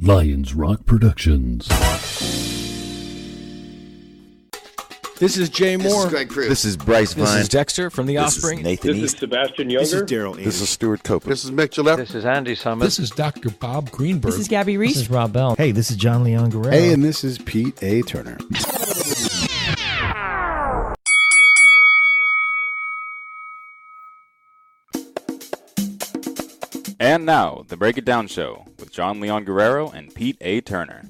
Lions Rock Productions. This is Jay Moore. This is Greg Cruz. This is Bryce Vine. This is Dexter from The Offspring. This is Nathan East. East. This is Sebastian Younger. This is Daryl Ames. This is Stuart Copeland. This is Mick Gillette. This is Andy Summers. This is Dr. Bob Greenberg. This is Gabby Reese. This is Rob Bell. Hey, this is John Leon Guerrero. Hey, and this is Pete A. Turner. And now, the Break It Down Show with John Leon Guerrero and Pete A. Turner.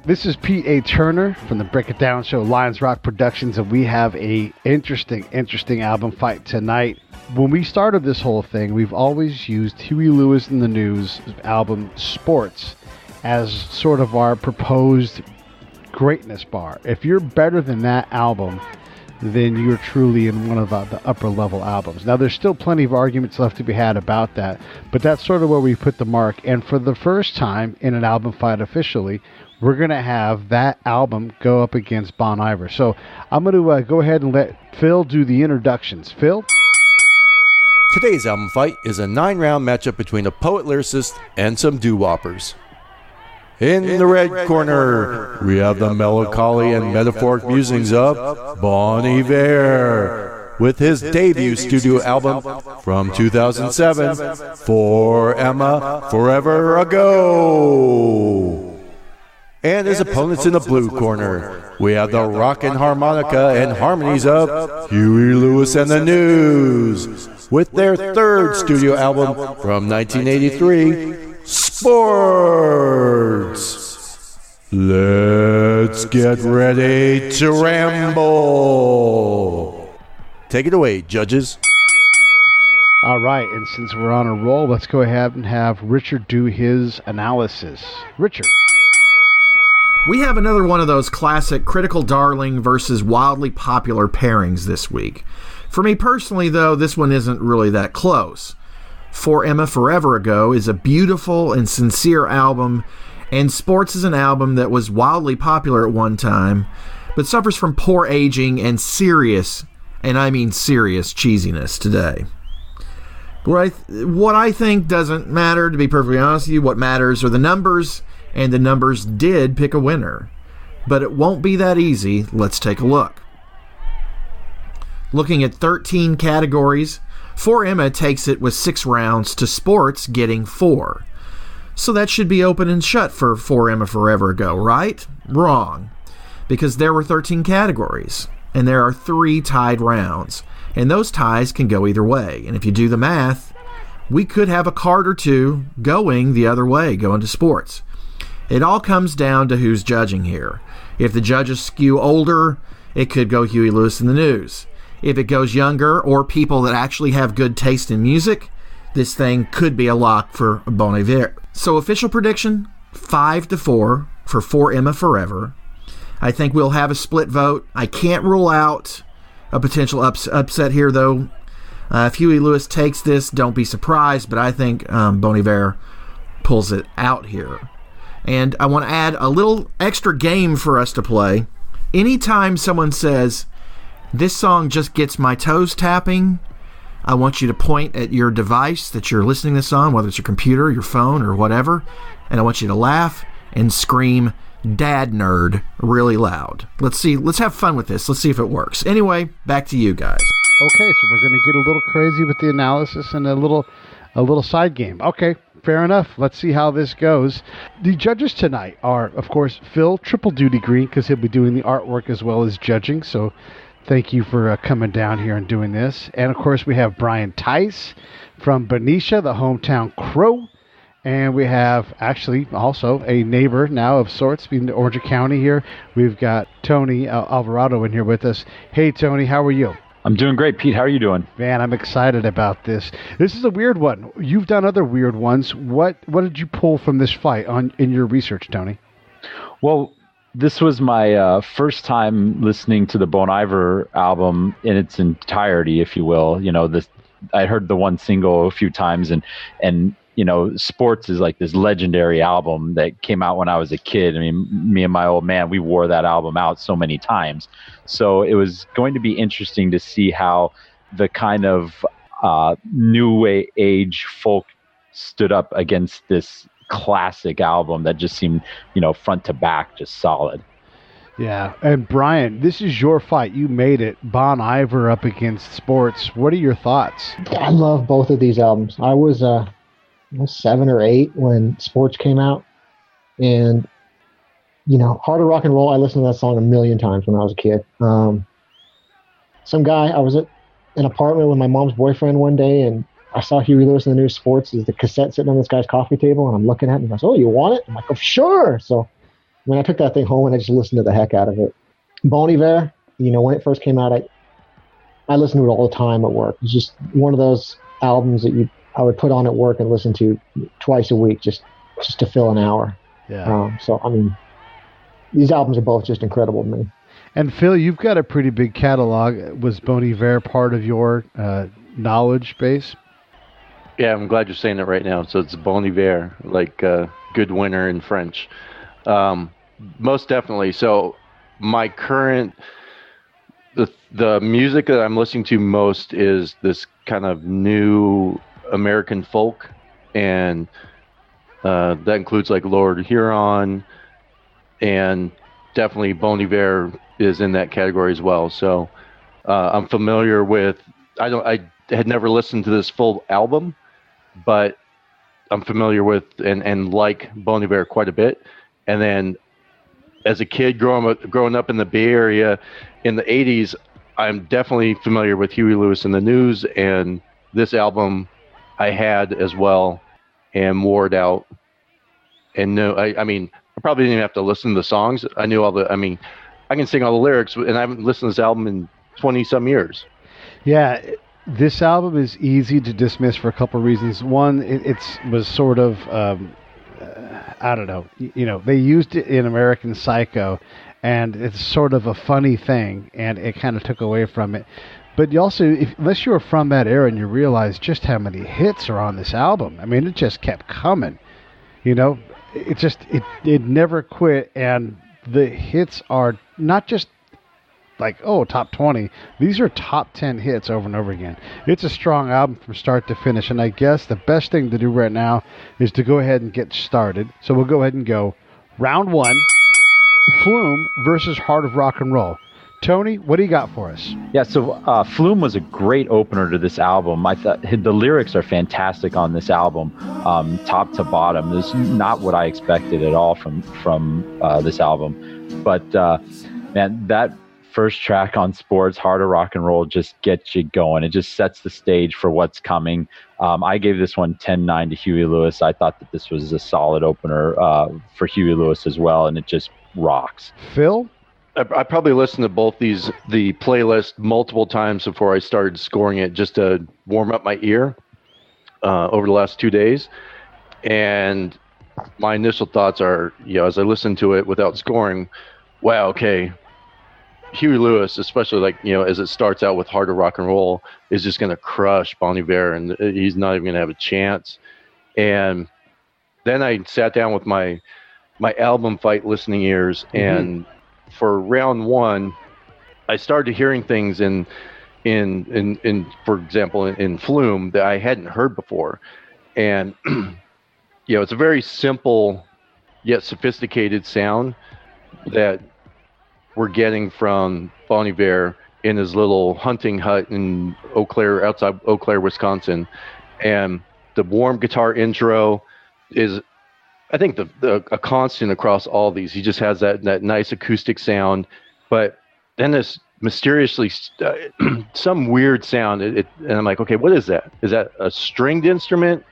This is Pete A. Turner from the Break It Down Show, Lions Rock Productions, and we have a interesting album fight tonight. When we started this whole thing, we've always used Huey Lewis and the News' album Sports as sort of our proposed greatness bar. If you're better than that album, then you're truly in one of the upper level albums. Now, there's still plenty of arguments left to be had about that, but that's sort of where we put the mark. And for the first time in an album fight officially, we're going to have that album go up against Bon Iver. So I'm going to go ahead and let Phil do the introductions. Phil? Today's album fight is a 9-round matchup between a poet-lyricist and some doo-woppers. In the red corner, we have the melancholy and metaphoric musings of Bon Iver with his debut studio album from 2007, For Emma Forever Ago. And his opponents in the blue corner, we have the rock and harmonica and harmonies of Huey Lewis and the News with their third studio album from 1983, Sports. Let's get ready to ramble. Take it away, judges. All right, and since we're on a roll, let's go ahead and have Richard do his analysis. Richard. We have another one of those classic critical darling versus wildly popular pairings this week. For me personally, though, this one isn't really that close. For Emma Forever Ago is a beautiful and sincere album, and Sports is an album that was wildly popular at one time, but suffers from poor aging and serious, and I mean serious, cheesiness today. What I think doesn't matter, to be perfectly honest with you. What matters are the numbers, and the numbers did pick a winner. But it won't be that easy. Let's take a look. Looking at 13 categories, For Emma takes it with 6 rounds to Sports getting 4. So that should be open and shut for Emma Forever Ago, right? Wrong. Because there were 13 categories, and there are 3 tied rounds. And those ties can go either way. And if you do the math, we could have a card or two going the other way, going to Sports. It all comes down to who's judging here. If the judges skew older, it could go Huey Lewis and the News. If it goes younger, or people that actually have good taste in music, this thing could be a lock for Bon Iver. So official prediction, 5-4 for Emma Forever. I think we'll have a split vote. I can't rule out a potential upset here, though. If Huey Lewis takes this, don't be surprised, but I think Bon Iver pulls it out here. And I want to add a little extra game for us to play. Anytime someone says, this song just gets my toes tapping, I want you to point at your device that you're listening to this on, whether it's your computer, your phone, or whatever, and I want you to laugh and scream, "Dad nerd," really loud. Let's have fun with this. Let's see if it works. Anyway, back to you guys. Okay, so we're going to get a little crazy with the analysis and a little side game. Okay, fair enough. Let's see how this goes. The judges tonight are, of course, Phil, triple duty green, because he'll be doing the artwork as well as judging, so thank you for coming down here and doing this. And, of course, we have Brian Theis from Benicia, the hometown Crow. And we have actually also a neighbor now of sorts in Orange County here. We've got Tony Alvarado in here with us. Hey, Tony, how are you? I'm doing great, Pete. How are you doing? Man, I'm excited about this. This is a weird one. You've done other weird ones. What did you pull from this fight in your research, Tony? Well, this was my first time listening to the Bon Iver album in its entirety, if you will. You know, I heard the one single a few times, and you know, Sports is like this legendary album that came out when I was a kid. I mean, me and my old man, we wore that album out so many times. So it was going to be interesting to see how the kind of new age folk stood up against this classic album that just seemed, front to back, just solid. Yeah. And Brian, this is your fight. You made it. Bon Iver up against Sports. What are your thoughts? I love both of these albums. I was 7 or 8 when Sports came out. And, Heart of Rock and Roll, I listened to that song a million times when I was a kid. Some guy, I was at an apartment with my mom's boyfriend one day, and I saw Huey Lewis in the new Sports. Is the cassette sitting on this guy's coffee table, and I'm looking at it, and he goes, "Oh, you want it?" I'm like, "Oh, sure." So when I took that thing home, and I just listened to the heck out of it. Bon Iver, when it first came out, I listened to it all the time at work. It's just one of those albums that I would put on at work and listen to twice a week just to fill an hour. Yeah. These albums are both just incredible to me. And Phil, you've got a pretty big catalog. Was Bon Iver part of your knowledge base? Yeah, I'm glad you're saying it right now. So it's Bon Iver, like good winter in French. Most definitely. So my current, the music that I'm listening to most is this kind of new American folk, and that includes like Lord Huron, and definitely Bon Iver is in that category as well. So I'm familiar with, I had never listened to this full album, but I'm familiar with and like Bon Iver quite a bit. And then as a kid growing up in the Bay Area in the 80s, I'm definitely familiar with Huey Lewis and the News, and this album I had as well and wore it out. And I probably didn't even have to listen to the songs. I knew I can sing all the lyrics, and I haven't listened to this album in 20-some years. Yeah, this album is easy to dismiss for a couple of reasons. One, it was sort of, I don't know, they used it in American Psycho, and it's sort of a funny thing, and it kind of took away from it. But you also, unless you were from that era and you realize just how many hits are on this album, it just kept coming. It never quit, and the hits are not just like, top 20. These are top 10 hits over and over again. It's a strong album from start to finish, and I guess the best thing to do right now is to go ahead and get started. So we'll go ahead and go round 1, Flume versus Heart of Rock and Roll. Tony, what do you got for us? Yeah, so Flume was a great opener to this album. I thought the lyrics are fantastic on this album, top to bottom. This is not what I expected at all from this album. But, man, that first track on Sports, Heart of Rock and Roll, just gets you going. It just sets the stage for what's coming. I gave this one 10-9 to Huey Lewis. I thought that this was a solid opener for Huey Lewis as well, and it just rocks. Phil? I probably listened to the playlist multiple times before I started scoring it, just to warm up my ear over the last 2 days. And my initial thoughts are, as I listened to it without scoring, wow, okay, Huey Lewis, especially as it starts out with Heart of Rock and Roll, is just going to crush Bon Iver, and he's not even going to have a chance. And then I sat down with my album fight listening ears, and for round 1, I started hearing things in for example, in Flume that I hadn't heard before. And, it's a very simple yet sophisticated sound that we're getting from Bon Iver in his little hunting hut in outside Eau Claire, Wisconsin. And the warm guitar intro is, I think, a constant across all these. He just has that nice acoustic sound, but then this mysteriously some weird sound. And I'm like, okay, what is that? Is that a stringed instrument?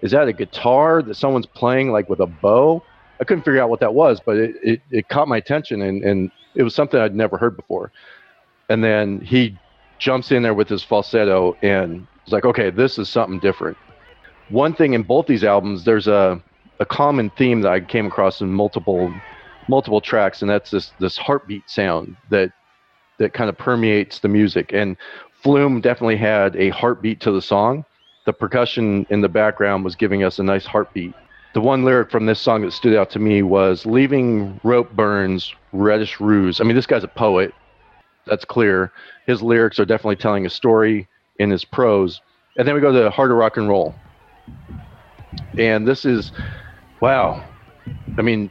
Is that a guitar that someone's playing like with a bow? I couldn't figure out what that was, but it caught my attention, and it was something I'd never heard before. And then he jumps in there with his falsetto, and it's like, okay, this is something different. One thing in both these albums, there's a common theme that I came across in multiple tracks, and that's this heartbeat sound that kind of permeates the music. And Flume definitely had a heartbeat to the song. The percussion in the background was giving us a nice heartbeat. The one lyric from this song that stood out to me was, "Leaving rope burns, reddish ruse." This guy's a poet. That's clear. His lyrics are definitely telling a story in his prose. And then we go to Heart of Rock and Roll. And this is, wow. I mean,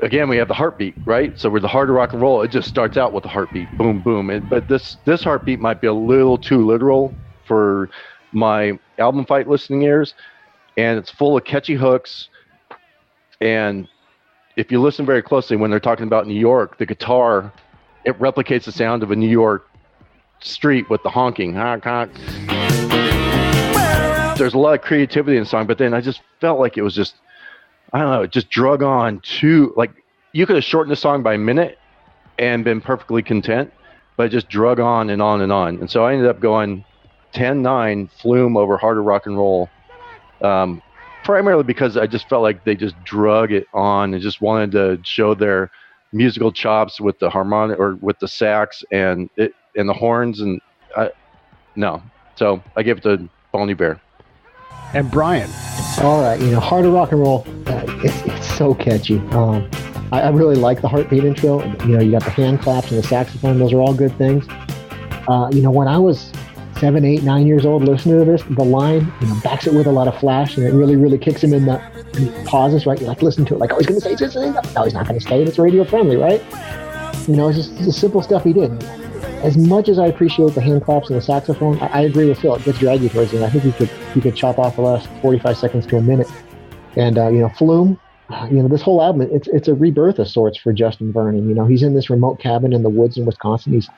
again, we have the heartbeat, right? So with the harder rock and roll, it just starts out with a heartbeat, boom, boom. But this heartbeat might be a little too literal for my album fight listening ears, and it's full of catchy hooks. And if you listen very closely, when they're talking about New York, the guitar, it replicates the sound of a New York street with the honking. Honk, honk. There's a lot of creativity in the song, but then I just felt like it was just, I don't know, it just drug on too, like you could have shortened the song by a minute and been perfectly content, but it just drug on and on and on. And so I ended up going 10-9 Flume over Harder Rock and Roll, primarily because I just felt like they just drug it on and just wanted to show their musical chops with the harmonic or with the sax and the horns, and no. So I give it to Bon Iver. And Brian. All right, Harder Rock and Roll, it's so catchy. I really like the heartbeat intro. You got the hand claps and the saxophone. Those are all good things. When I was 7, 8, 9 years old listening to this, the line, backs it with a lot of flash, and it really, really kicks him in the pauses, right? You listen to it, oh, he's going to say this. No, he's not going to say it. It's radio friendly, right? It's just the simple stuff he did. As much as I appreciate the hand claps and the saxophone, I agree with Phil. It gets draggy towards the end. I think he could chop off the last 45 seconds to a minute. And, Flume, this whole album, it's a rebirth of sorts for Justin Vernon. He's in this remote cabin in the woods in Wisconsin. He's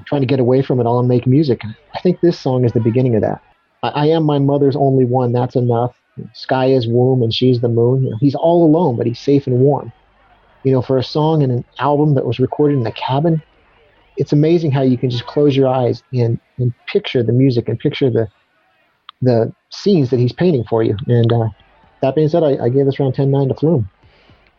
trying to get away from it all and make music. I think this song is the beginning of that. I am my mother's only one. That's enough. Sky is womb and she's the moon. He's all alone, but he's safe and warm. For a song and an album that was recorded in a cabin, it's amazing how you can just close your eyes and picture the music and picture the scenes that he's painting for you. And that being said, I gave this round 10-9 to Flume.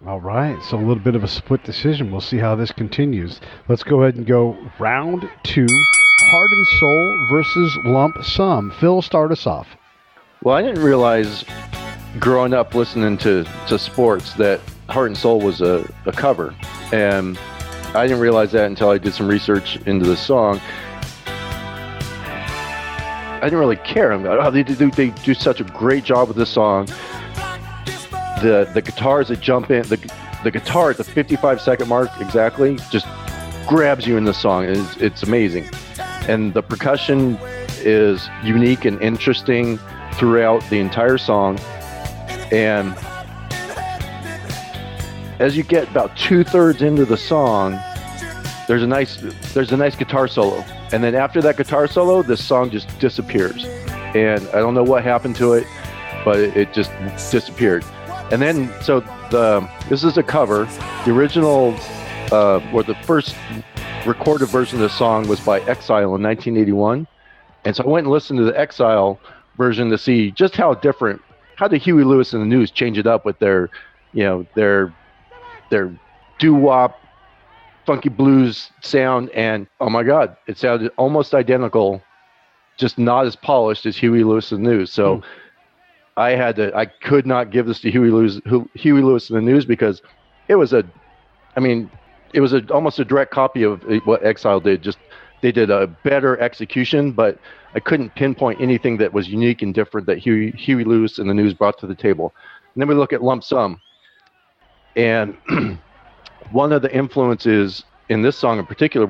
All right, so a little bit of a split decision. We'll see how this continues. Let's go ahead and go round 2, Heart and Soul versus Lump Sum. Phil, start us off. Well, I didn't realize growing up listening to sports that Heart and Soul was a cover. And I didn't realize that until I did some research into the song. I didn't really care. They do such a great job with this song. The guitars that jump in, the guitar at the 55-second mark exactly just grabs you in the song. It's amazing. And the percussion is unique and interesting throughout the entire song. And as you get about 2/3 into the song, there's a nice guitar solo. And then after that guitar solo, this song just disappears. And I don't know what happened to it, but it just disappeared. And then, so this is a cover. The original, or the first recorded version of the song was by Exile in 1981. And so I went and listened to the Exile version to see just how did Huey Lewis and the News change it up with their doo-wop, funky blues sound. And oh my God, it sounded almost identical, just not as polished as Huey Lewis and the News. So I could not give this to Huey Lewis and the News because it was almost a direct copy of what Exile did. Just they did a better execution, but I couldn't pinpoint anything that was unique and different that Huey Lewis and the News brought to the table. And then we look at Lump Sum, and one of the influences in this song in particular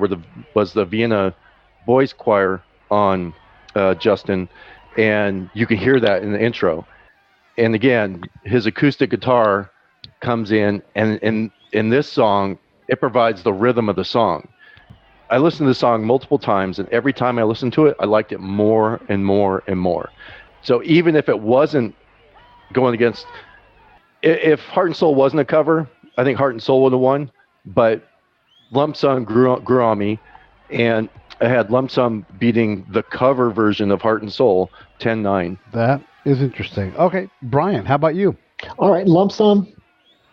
was the Vienna Boys Choir on Justin, and you can hear that in the intro. And again, his acoustic guitar comes in, and in this song, it provides the rhythm of the song. I listened to the song multiple times, and every time I listened to it, I liked it more and more and more. So even if it wasn't going against, if Heart and Soul wasn't a cover, I think Heart and Soul would have won. But Lump Sum grew on me, and I had Lump Sum beating the cover version of Heart and Soul 10-9. That is interesting. Okay, Brian, how about you? All right, Lump Sum.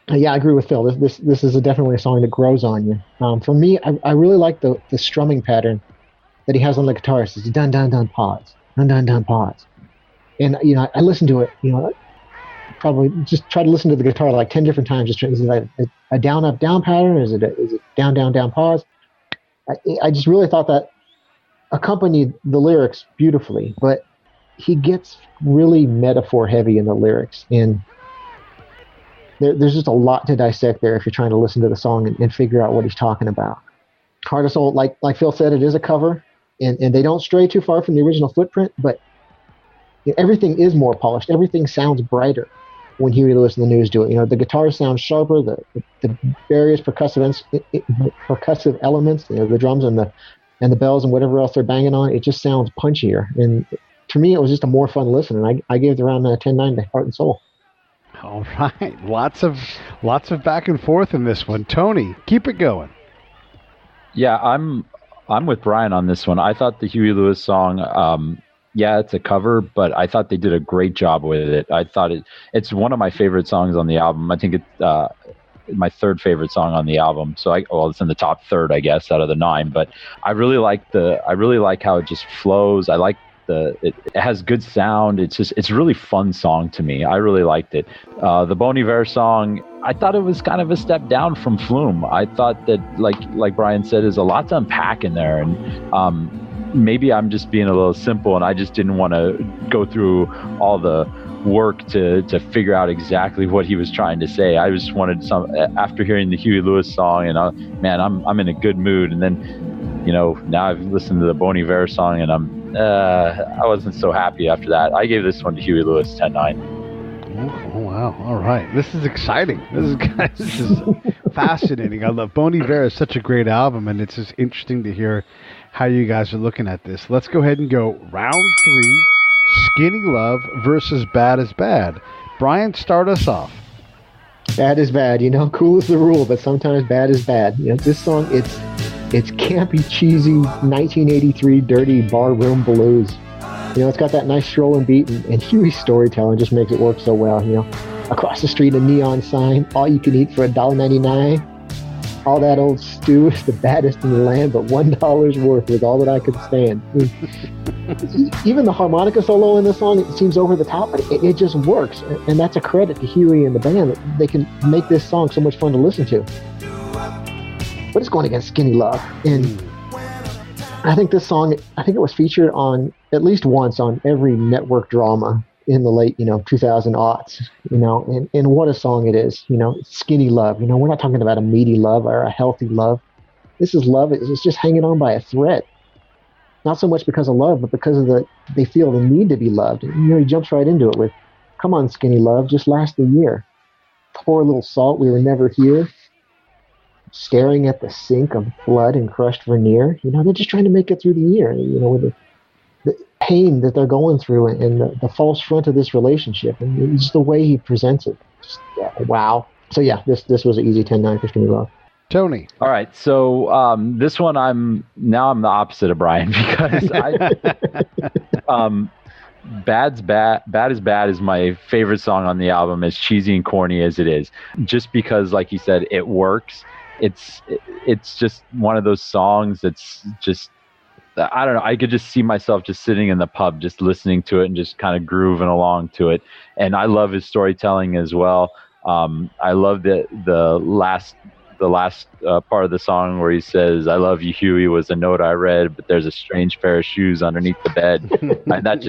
Yeah, I agree with Phil. This is definitely a song that grows on you. For me, I really like the strumming pattern that he has on the guitar. It's dun dun dun pause, dun dun dun pause, and I listen to it. Probably just try to listen to the guitar like 10 different times. Just is it a down up down pattern? Is it down down down pause? I just really thought that accompanied the lyrics beautifully, but he gets really metaphor heavy in the lyrics, and there's just a lot to dissect there if you're trying to listen to the song and figure out what he's talking about. Heart of Soul, like Phil said, it is a cover, and they don't stray too far from the original footprint, but everything is more polished. Everything sounds brighter when Huey Lewis and the News do it. The guitars sound sharper, the various percussive elements, the drums and the bells and whatever else they're banging on, it just sounds punchier. And to me, it was just a more fun listen, and I gave it around 10-9 to Heart and Soul. All right, lots of back and forth in this one. Tony, keep it going. Yeah, I'm with Brian on this one. I thought the Huey Lewis song, it's a cover, but I thought they did a great job with it. I thought it's one of my favorite songs on the album. I think it's my third favorite song on the album. So it's in the top third, I guess, out of the 9. But I really like how it just flows. I like it has good sound. It's a really fun song to me. I really liked it. The Bon Iver song, I thought it was kind of a step down from Flume. I thought that, like Brian said, there's a lot to unpack in there, and maybe I'm just being a little simple, and I just didn't want to go through all the work to figure out exactly what he was trying to say. I just wanted after hearing the Huey Lewis song, and I'm in a good mood, and then now I've listened to the Bon Iver song, and I wasn't so happy after that. I gave this one to Huey Lewis 10-9. Oh, wow. All right. This is exciting. This is fascinating. I love Bon Iver is such a great album, and it's just interesting to hear how you guys are looking at this. Let's go ahead and go round 3, Skinny Love versus Bad is Bad. Brian, start us off. Bad is bad, cool is the rule, but sometimes bad is bad. This song, it's campy, cheesy, 1983 dirty barroom blues. It's got that nice strolling beat, and Huey's storytelling just makes it work so well. Across the street, a neon sign, all you can eat for $1.99. All that old stew is the baddest in the land, but $1 worth was all that I could stand. Even the harmonica solo in the song, it seems over the top, but it just works. And that's a credit to Huey and the band that they can make this song so much fun to listen to. But it's going against Skinny Love. And I think this song, it was featured on at least once on every network drama in the late, 2000 aughts, and what a song it is, Skinny Love. We're not talking about a meaty love or a healthy love. This is love. It's just hanging on by a thread. Not so much because of love, but because of they feel the need to be loved. He jumps right into it with, come on, Skinny Love, just last the year. Pour a little salt, we were never here. Staring at the sink of blood and crushed veneer. They're just trying to make it through the year, with the pain that they're going through and the false front of this relationship. And it's the way he presents it. Just, wow. So, this was an easy 10-9 for Skinny Love. Tony. All right. So this one, I'm the opposite of Brian, because Bad is Bad is my favorite song on the album, as cheesy and corny as it is. Just because, like you said, it works. It's just one of those songs that's just, I don't know, I could just see myself just sitting in the pub, just listening to it and just kind of grooving along to it. And I love his storytelling as well. I love the last part of the song where he says, "I love you, Huey," was a note I read, but there's a strange pair of shoes underneath the bed. And that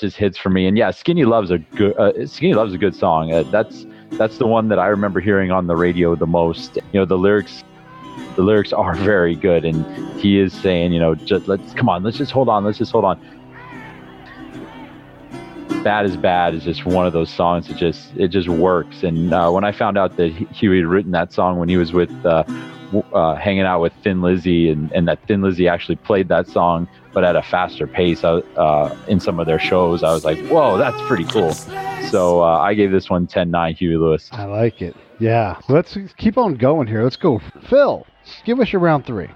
just hits for me. And yeah, Skinny Love's a good song. That's the one that I remember hearing on the radio the most. The lyrics are very good, and he is saying, let's just hold on. Bad is Bad is just one of those songs that it just works. And when I found out that Huey had written that song when he was with hanging out with Thin Lizzy, and that Thin Lizzy actually played that song but at a faster pace in some of their shows, I was like, whoa, that's pretty cool. So I gave this one 10-9 Huey Lewis. I like it. Yeah. Let's keep on going here. Let's go. Phil, give us your round 3.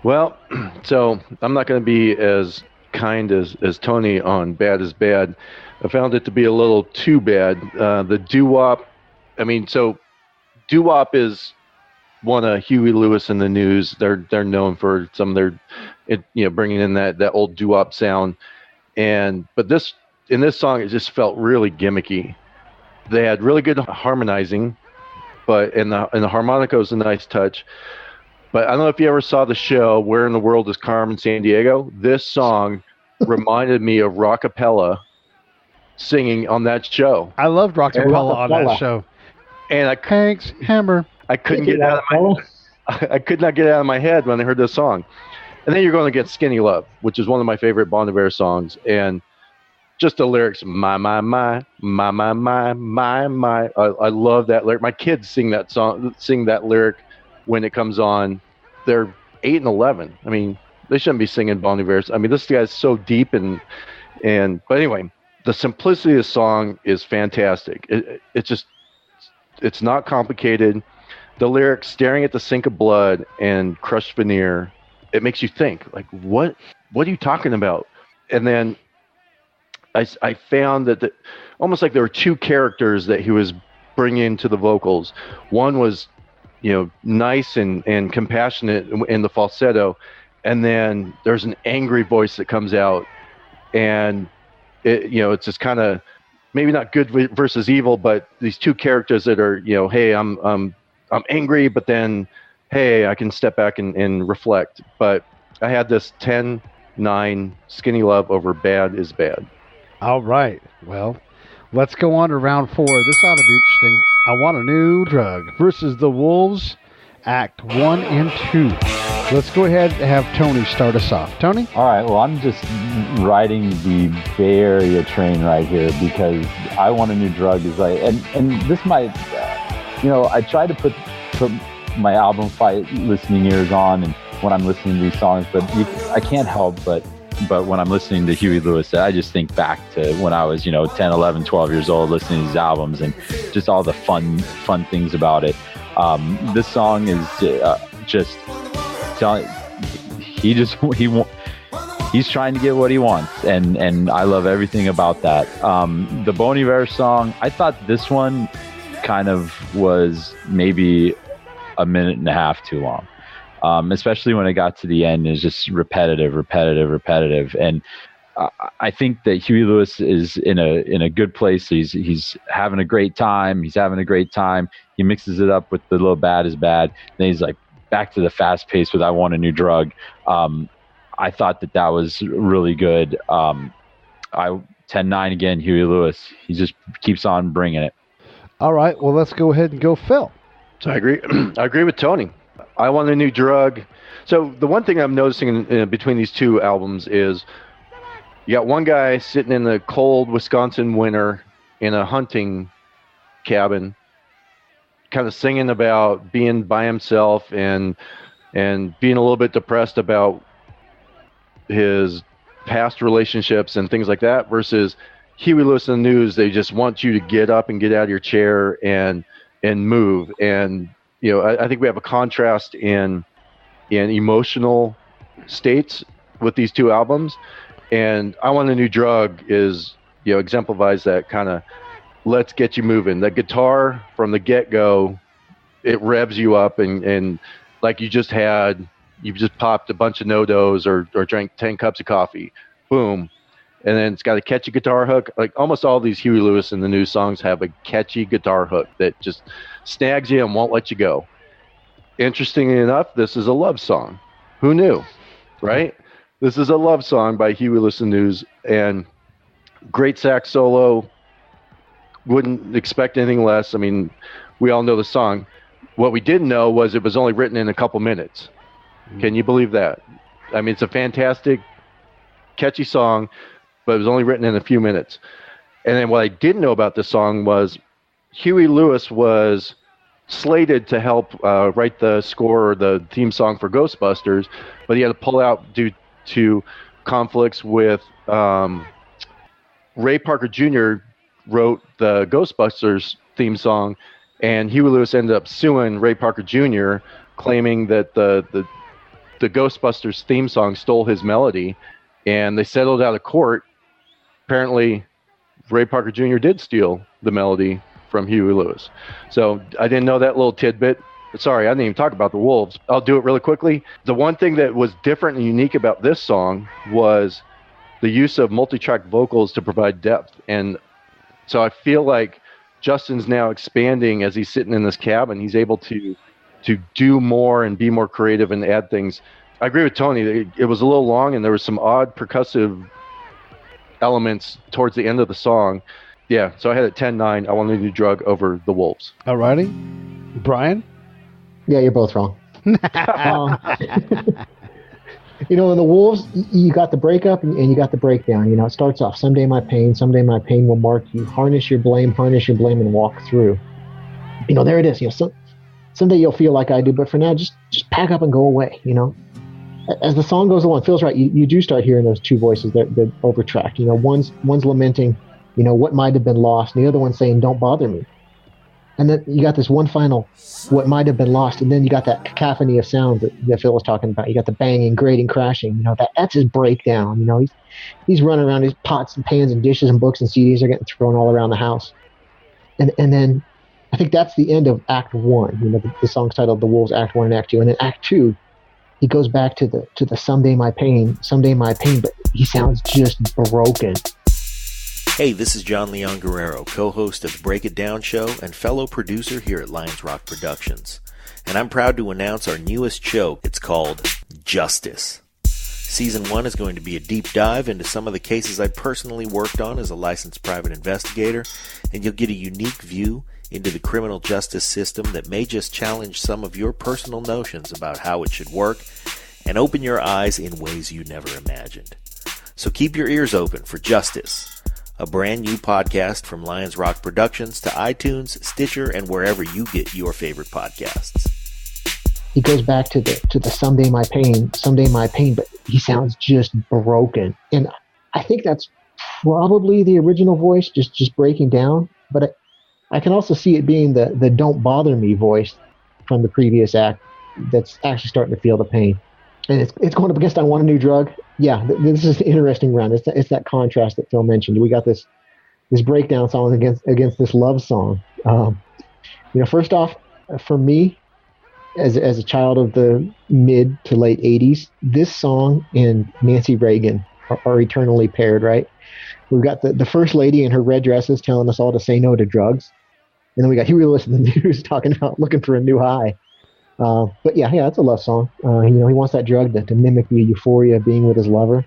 Well, so I'm not going to be as kind as Tony on Bad is Bad. I found it to be a little too bad. The doo-wop, doo-wop is one of Huey Lewis and the News. They're known for some of their, bringing in that old doo-wop sound. But in this song, it just felt really gimmicky. They had really good harmonizing, and the harmonica was a nice touch. But I don't know if you ever saw the show Where in the World is Carmen Sandiego? This song reminded me of Rockapella singing on that show. I loved Rockapella on that show. And Hank's Hammer. I couldn't get it out of I could not get it out of my head when I heard this song. And then you're going to get Skinny Love, which is one of my favorite Bon Iver songs. And just the lyrics, my. I love that lyric. My kids sing that lyric when it comes on. They're 8 and 11. I mean, they shouldn't be singing Bon Iver. I mean, this guy's so deep but anyway, the simplicity of the song is fantastic. It's not complicated. The lyrics, staring at the sink of blood and crushed veneer, it makes you think, like, what are you talking about? And then I found that almost like there were two characters that he was bringing to the vocals. One was, nice and compassionate in the falsetto, and then there's an angry voice that comes out, and it's just kind of maybe not good versus evil, but these two characters that are, hey, I'm angry, but then, hey, I can step back and reflect. But I had this 10-9 Skinny Love over Bad is Bad. All right. Well, let's go on to round 4. This ought to be interesting. I Want a New Drug versus the Wolves, Act 1 and 2. Let's go ahead and have Tony start us off. Tony? All right. Well, I'm just riding the Bay Area train right here because I Want a New Drug is like, and this might, I try to put my album fight listening ears on and when I'm listening to these songs, but I can't help but when I'm listening to Huey Lewis, I just think back to when I was, 10, 11, 12 years old listening to these albums and just all the fun things about it. This song is just telling, he's trying to get what he wants, and I love everything about that. The Bon Iver song, I thought this one kind of was maybe a minute and a half too long, especially when it got to the end. It's just repetitive, and I think that Huey Lewis is in a good place. He's having a great time. He mixes it up with the little Bad is Bad. Then he's like back to the fast pace with I Want a New Drug. I thought that was really good. 10-9 again, Huey Lewis. He just keeps on bringing it. All right, well, let's go ahead and go Phil. So I agree with Tony. I Want a New Drug. So the one thing I'm noticing in between these two albums is you got one guy sitting in the cold Wisconsin winter in a hunting cabin, kind of singing about being by himself and being a little bit depressed about his past relationships and things like that, versus Huey Lewis and the News. They just want you to get up and get out of your chair and move. And I think we have a contrast in emotional states with these two albums. And I Want a New Drug is exemplifies that kind of let's get you moving. The guitar from the get-go, it revs you up and like you just popped a bunch of no-dos or drank 10 cups of coffee. Boom. And then it's got a catchy guitar hook. Like almost all these Huey Lewis and the News songs have a catchy guitar hook that just snags you and won't let you go. Interestingly enough, this is a love song. Who knew, right? This is a love song by Huey Lewis and the News, and great sax solo. Wouldn't expect anything less. I mean, we all know the song. What we didn't know was it was only written in a couple minutes. Can you believe that? I mean, it's a fantastic, catchy song, but it was only written in a few minutes. And then what I didn't know about this song was Huey Lewis was slated to help write the score or the theme song for Ghostbusters, but he had to pull out due to conflicts with Ray Parker Jr. wrote the Ghostbusters theme song, and Huey Lewis ended up suing Ray Parker Jr., claiming that the Ghostbusters theme song stole his melody, and they settled out of court. Apparently, Ray Parker Jr. did steal the melody from Huey Lewis. So I didn't know that little tidbit. Sorry, I didn't even talk about the Wolves. I'll do it really quickly. The one thing that was different and unique about this song was the use of multi-track vocals to provide depth. And so I feel like Justin's now expanding as he's sitting in this cabin. He's able to do more and be more creative and add things. I agree with Tony. It was a little long and there was some odd percussive elements towards the end of the song. Yeah, so I had it 10-9. I Want a New Drug over The Wolves. Alrighty. Brian? Yeah, you're both wrong. You know, in the Wolves, you got the breakup and you got the breakdown. You know, it starts off, someday my pain will mark you. Harness your blame, and walk through. You know, there it is. You know, someday you'll feel like I do, but for now, just pack up and go away, you know. As the song goes along, it feels right. You do start hearing those two voices that overtracked. You know, one's lamenting, you know, what might have been lost, and the other one's saying, don't bother me. And then you got this one final, what might have been lost, and then you got that cacophony of sounds that Phil was talking about. You got the banging, grating, crashing. You know, that's his breakdown. You know, he's running around. His pots and pans and dishes and books and CDs are getting thrown all around the house. And then I think that's the end of Act 1. You know, the song's titled "The Wolves," Act 1 and Act 2. And then Act 2, he goes back to the someday my pain, but he sounds just broken. Hey, this is John Leon Guerrero, co-host of the Break It Down Show and fellow producer here at Lions Rock Productions. And I'm proud to announce our newest show. It's called Justice. Season 1 is going to be a deep dive into some of the cases I personally worked on as a licensed private investigator, and you'll get a unique view into the criminal justice system that may just challenge some of your personal notions about how it should work and open your eyes in ways you never imagined. So keep your ears open for Justice, a brand new podcast from Lions Rock Productions to iTunes, Stitcher, and wherever you get your favorite podcasts. He goes back to the someday my pain, but he sounds just broken. And I think that's probably the original voice just breaking down. But I can also see it being the don't bother me voice from the previous act that's actually starting to feel the pain. And it's going up against I Want a New Drug. Yeah, this is an interesting round. It's that contrast that Phil mentioned. We got this breakdown song against this love song. You know, first off, for me, as a child of the mid to late 80s, this song and Nancy Reagan are eternally paired, right? We've got the first lady in her red dresses telling us all to say no to drugs. And then we got Huey Lewis in the news talking about looking for a new high. But yeah, it's a love song. You know, he wants that drug to mimic the euphoria of being with his lover.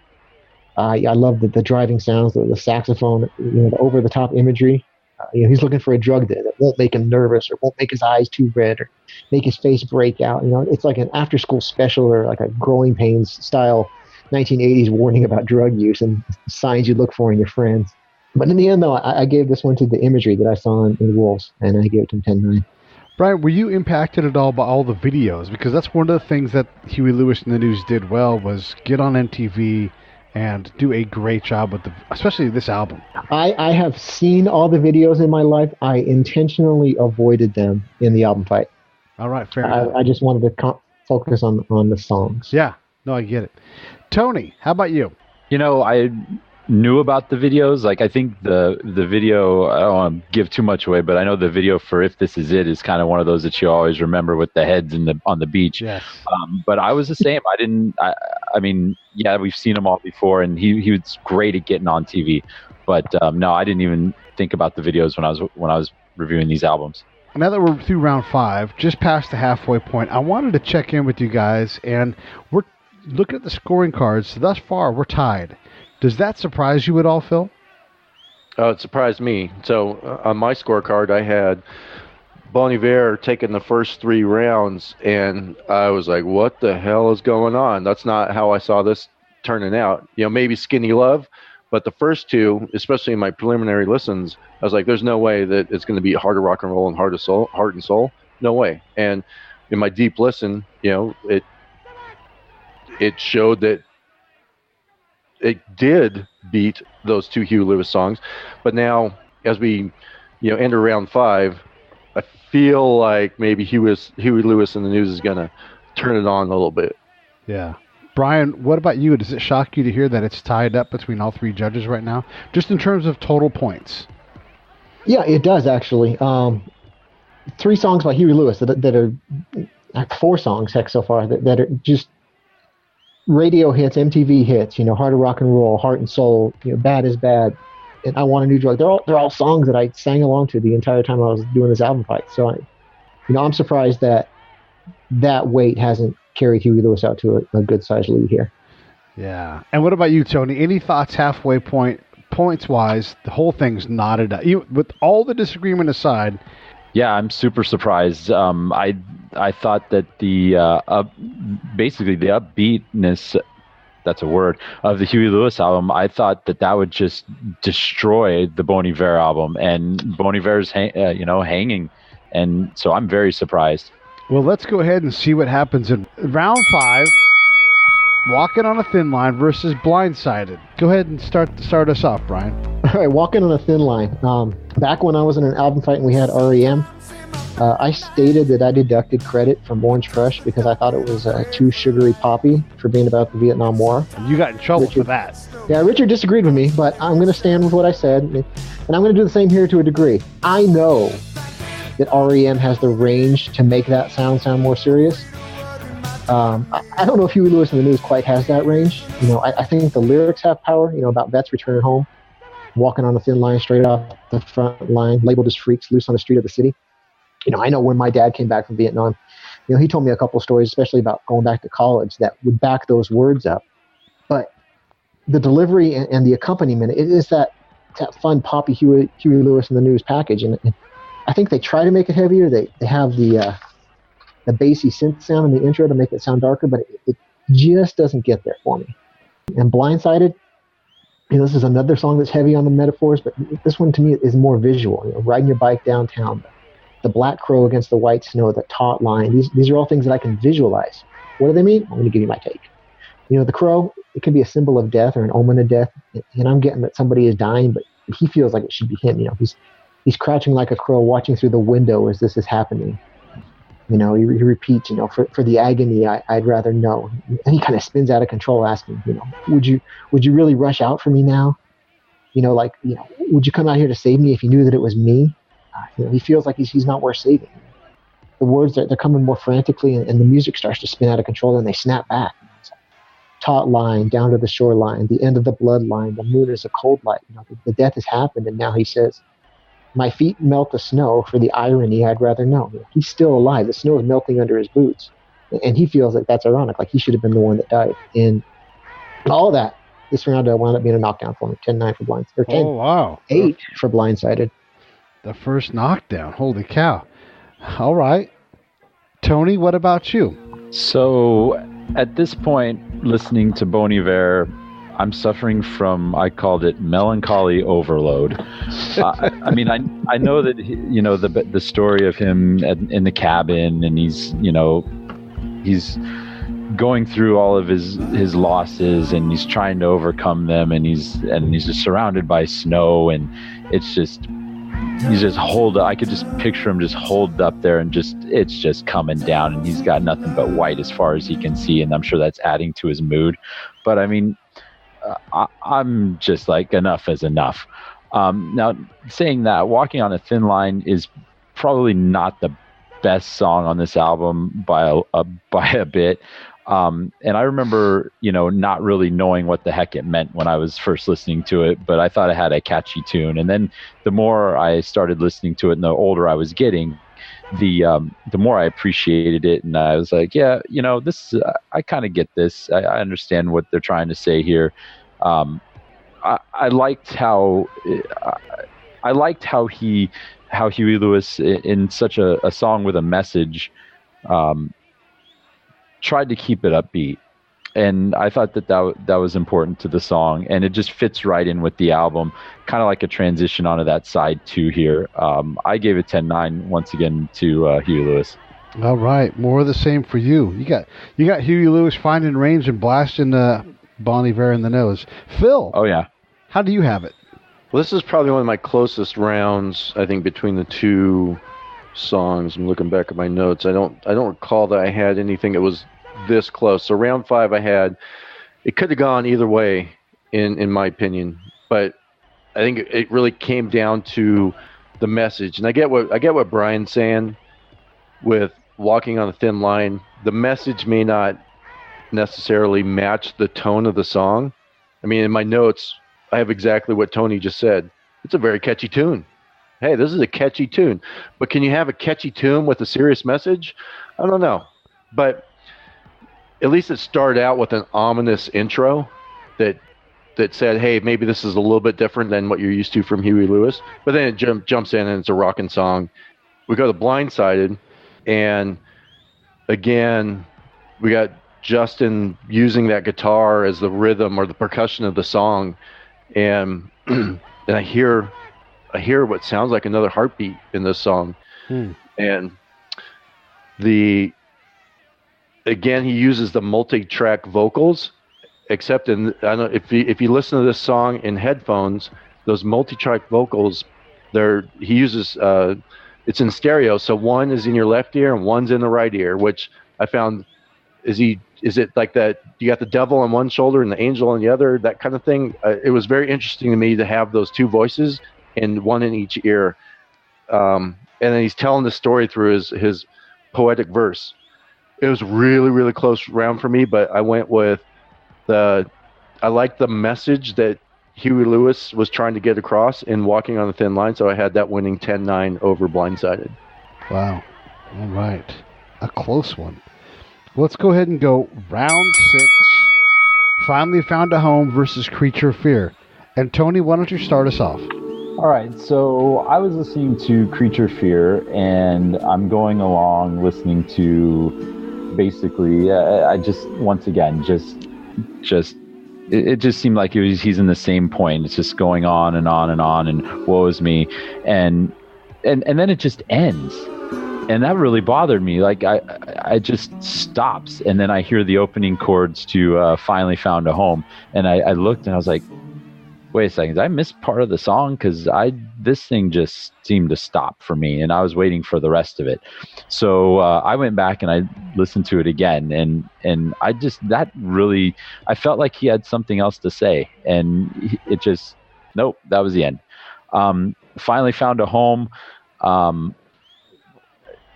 I love the driving sounds, the saxophone, you know, the over-the-top imagery. You know, he's looking for a drug that won't make him nervous or won't make his eyes too red or make his face break out. You know, it's like an after-school special or like a Growing Pains style 1980s warning about drug use and signs you look for in your friends. But in the end, though, I gave this one to the imagery that I saw in Wolves, and I gave it to him 10-9. Brian, were you impacted at all by all the videos? Because that's one of the things that Huey Lewis and the News did well, was get on MTV and do a great job with especially this album. I have seen all the videos in my life. I intentionally avoided them in the album fight. All right, fair enough. I just wanted to focus on the songs. Yeah, no, I get it. Tony, how about you? You know, I knew about the videos. Like, I think the video, I don't want to give too much away, but I know the video for If This Is It is kind of one of those that you always remember with the heads on the beach. Yes. But I was the same. I mean, yeah, we've seen him all before, and he was great at getting on TV. But no, I didn't even think about the videos when I was reviewing these albums. Now that we're through round 5, just past the halfway point, I wanted to check in with you guys, and we're looking at the scoring cards. Thus far, we're tied. Does that surprise you at all, Phil? It surprised me. So on my scorecard, I had Bon Iver taking the first 3 rounds, and I was like, what the hell is going on? That's not how I saw this turning out. You know, maybe Skinny Love, but the first 2, especially in my preliminary listens, I was like, there's no way that it's going to be Heart of Rock and Roll and Heart and Soul. No way. And in my deep listen, you know, it showed that it did beat those 2 Huey Lewis songs. But now, as we, you know, enter round 5, I feel like maybe Huey Lewis and the News is going to turn it on a little bit. Yeah. Brian, what about you? Does it shock you to hear that it's tied up between all 3 judges right now, just in terms of total points? Yeah, it does, actually. 3 songs by Huey Lewis that are 4 songs, heck, so far, that are just radio hits, MTV hits, you know, Heart of Rock and Roll, Heart and Soul, you know, Bad is Bad, and I Want a New Drug. They're all songs that I sang along to the entire time I was doing this album fight. So, I'm surprised that weight hasn't carried Huey Lewis out to a good sized lead here. Yeah. And what about you, Tony? Any thoughts halfway point points wise, the whole thing's knotted up. With all the disagreement aside. Yeah, I'm super surprised. I thought that the basically the upbeatness, that's a word, of the Huey Lewis album, I thought that would just destroy the Bon Iver album, and Bon Iver's hanging, and so I'm very surprised. Well, let's go ahead and see what happens in round 5. Walking on a Thin Line versus Blindsided. Go ahead and start us off, Brian. All right, Walking on a Thin Line. Back when I was in an album fight and we had REM, I stated that I deducted credit from Orange Crush because I thought it was too sugary poppy for being about the Vietnam War. And you got in trouble for that. Yeah, Richard disagreed with me, but I'm going to stand with what I said, and I'm going to do the same here to a degree. I know that REM has the range to make that sound more serious. I don't know if Huey Lewis and the News quite has that range. I think the lyrics have power, about vets returning home, walking on a thin line straight off the front line, labeled as freaks, loose on the street of the city. I know when my dad came back from Vietnam, he told me a couple of stories, especially about going back to college, that would back those words up. But the delivery and the accompaniment, it is that fun, poppy Huey Lewis and the News package. And I think they try to make it heavier. They have the bassy synth sound in the intro to make it sound darker, but it just doesn't get there for me. And Blindsided, this is another song that's heavy on the metaphors, but this one to me is more visual. Riding your bike downtown, the black crow against the white snow, the taut line. These are all things that I can visualize. What do they mean? I'm going to give you my take. The crow, it can be a symbol of death or an omen of death, and I'm getting that somebody is dying, but he feels like it should be him. He's crouching like a crow, watching through the window as this is happening. He repeats, for the agony, I'd rather know. And he kind of spins out of control, asking, would you really rush out for me now? Would you come out here to save me if you knew that it was me? He feels like he's not worth saving. The words, they're coming more frantically, and the music starts to spin out of control, and they snap back. Taut line, down to the shoreline, the end of the bloodline, the moon is a cold light. The death has happened, and now he says, my feet melt the snow, for the irony I'd rather know. He's still alive. The snow is melting under his boots. And he feels like that's ironic, like he should have been the one that died. And all that, this round wound up being a knockdown for me. 10-9 for Blindsided. Or 10, oh, wow. 8 for Blindsided. The first knockdown. Holy cow. All right. Tony, what about you? So at this point, listening to Bon Iver, I'm suffering from, I called it melancholy overload. I know that, the story of him in the cabin, and he's going through all of his losses, and he's trying to overcome them, and he's just surrounded by snow, and it's just, he's just I could just picture him just holed up there, and it's just coming down, and he's got nothing but white as far as he can see, and I'm sure that's adding to his mood. But I'm just like, enough is enough. Now, saying that, Walking on a Thin Line is probably not the best song on this album by a bit. And I remember, not really knowing what the heck it meant when I was first listening to it, but I thought it had a catchy tune. And then the more I started listening to it and the older I was getting, the more I appreciated it. And I was like, yeah, this, I kind of get this. I understand what they're trying to say here. I liked how Huey Lewis, in such a song with a message, tried to keep it upbeat, and I thought that was important to the song, and it just fits right in with the album, kind of like a transition onto that side 2 here. I gave it 10-9 once again to Huey Lewis. All right, more of the same for you. You got Huey Lewis finding range and blasting Bon Iver in the nose. Phil. Oh yeah. How do you have it? Well, this is probably one of my closest rounds, I think, between the two songs. I'm looking back at my notes. I don't recall that I had anything that was this close. So round 5, it could have gone either way, in my opinion. But I think it really came down to the message. And I get what Brian's saying with Walking on a Thin Line. The message may not necessarily match the tone of the song. I mean, in my notes, I have exactly what Tony just said. It's a very catchy tune. Hey, this is a catchy tune. But can you have a catchy tune with a serious message? I don't know. But at least it started out with an ominous intro that that said, hey, maybe this is a little bit different than what you're used to from Huey Lewis. But then it jumps in and it's a rockin' song. We go to Blindsided, and again, we got Justin using that guitar as the rhythm or the percussion of the song, and and I hear what sounds like another heartbeat in this song, and again he uses the multi-track vocals, except in I don't know if you listen to this song in headphones, those multi-track vocals, he uses it's in stereo, so one is in your left ear and one's in the right ear, which I found is it like that you got the devil on one shoulder and the angel on the other, that kind of thing. It was very interesting to me to have those two voices and one in each ear. And then he's telling the story through his poetic verse. It was really, really close round for me, but I went with I liked the message that Huey Lewis was trying to get across in Walking on a Thin Line, so I had that winning 10-9 over Blindsided. Wow. All right. A close one. Let's go ahead and go round 6. Finally Found a Home versus Creature of Fear. And Tony, why don't you start us off? All right, so I was listening to Creature Fear, and I'm going along listening to basically, I just, once again, it just seemed like he's in the same point. It's just going on and on and on, and woe is me, and then it just ends, and that really bothered me. Like I just stops, and then I hear the opening chords to Finally Found a Home, and I looked and I was like, wait a second, did I miss part of the song? Because this thing just seemed to stop for me, and I was waiting for the rest of it. So I went back and I listened to it again, and I felt like he had something else to say, and it just, nope, that was the end. Finally Found a Home.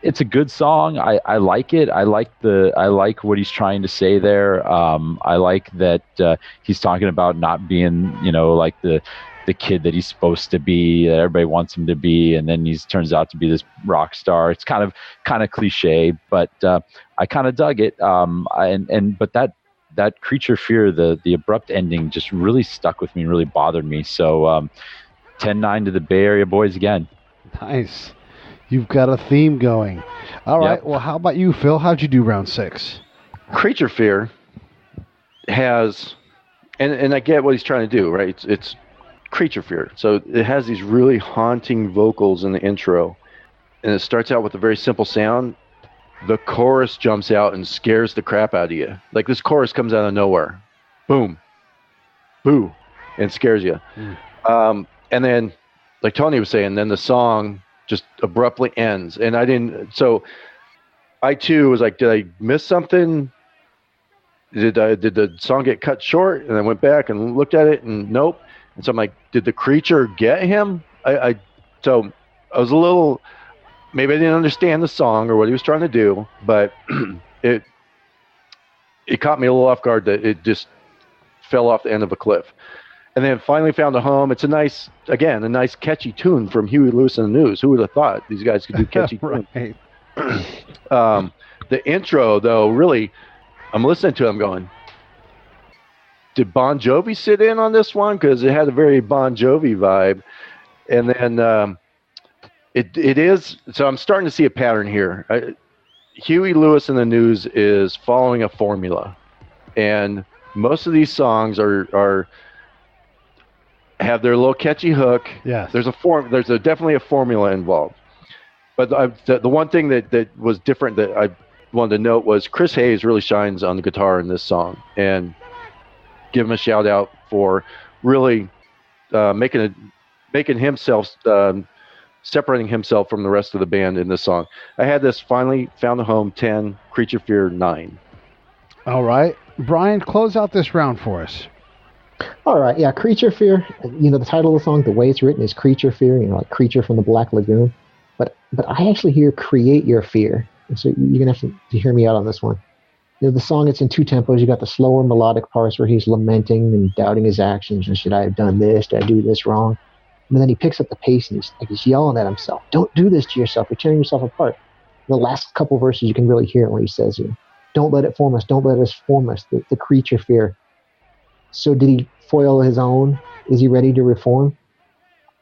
It's a good song. I like it. I like what he's trying to say there. I like that he's talking about not being, like the kid that he's supposed to be, that everybody wants him to be, and then he turns out to be this rock star. It's kind of cliche, but I kind of dug it. But that Creature Fear, the abrupt ending, just really stuck with me and really bothered me. So 10-9 to the Bay Area boys again. Nice. You've got a theme going. All right. Yep. Well, how about you, Phil? How'd you do round 6? Creature Fear has, and I get what he's trying to do, right? It's Creature Fear. So it has these really haunting vocals in the intro, and it starts out with a very simple sound. The chorus jumps out and scares the crap out of you. Like this chorus comes out of nowhere. Boom. Boo. And scares you. And then, like Tony was saying, then the song just abruptly ends, and so I too was like, did I miss something? Did the song get cut short? And I went back and looked at it, and nope. And so I'm like, did the creature get him? So I was a little, maybe I didn't understand the song or what he was trying to do, but it caught me a little off guard that it just fell off the end of a cliff. And then Finally Found a Home. It's a nice catchy tune from Huey Lewis and the News. Who would have thought these guys could do catchy tunes? The intro, though, really, I'm listening to it, I'm going, did Bon Jovi sit in on this one? Because it had a very Bon Jovi vibe. And then it is, so I'm starting to see a pattern here. Huey Lewis and the News is following a formula. And most of these songs have their little catchy hook. Yes. There's definitely a formula involved. But the one thing that was different that I wanted to note was Chris Hayes really shines on the guitar in this song, and give him a shout out for really making himself separating himself from the rest of the band in this song. I had this Finally Found a Home 10, Creature Fear 9. All right, Brian, close out this round for us. All right, yeah, Creature Fear. The title of the song, the way it's written, is Creature Fear. Like Creature from the Black Lagoon. But I actually hear Create Your Fear. And so you're gonna have to hear me out on this one. The song, it's in 2 tempos. You got the slower melodic parts where he's lamenting and doubting his actions. And should I have done this? Did I do this wrong? And then he picks up the pace and he's yelling at himself. Don't do this to yourself. You're tearing yourself apart. The last couple verses, you can really hear it when he says, "Don't let it form us. Don't let us form us." The Creature Fear. So did he foil his own? Is he ready to reform?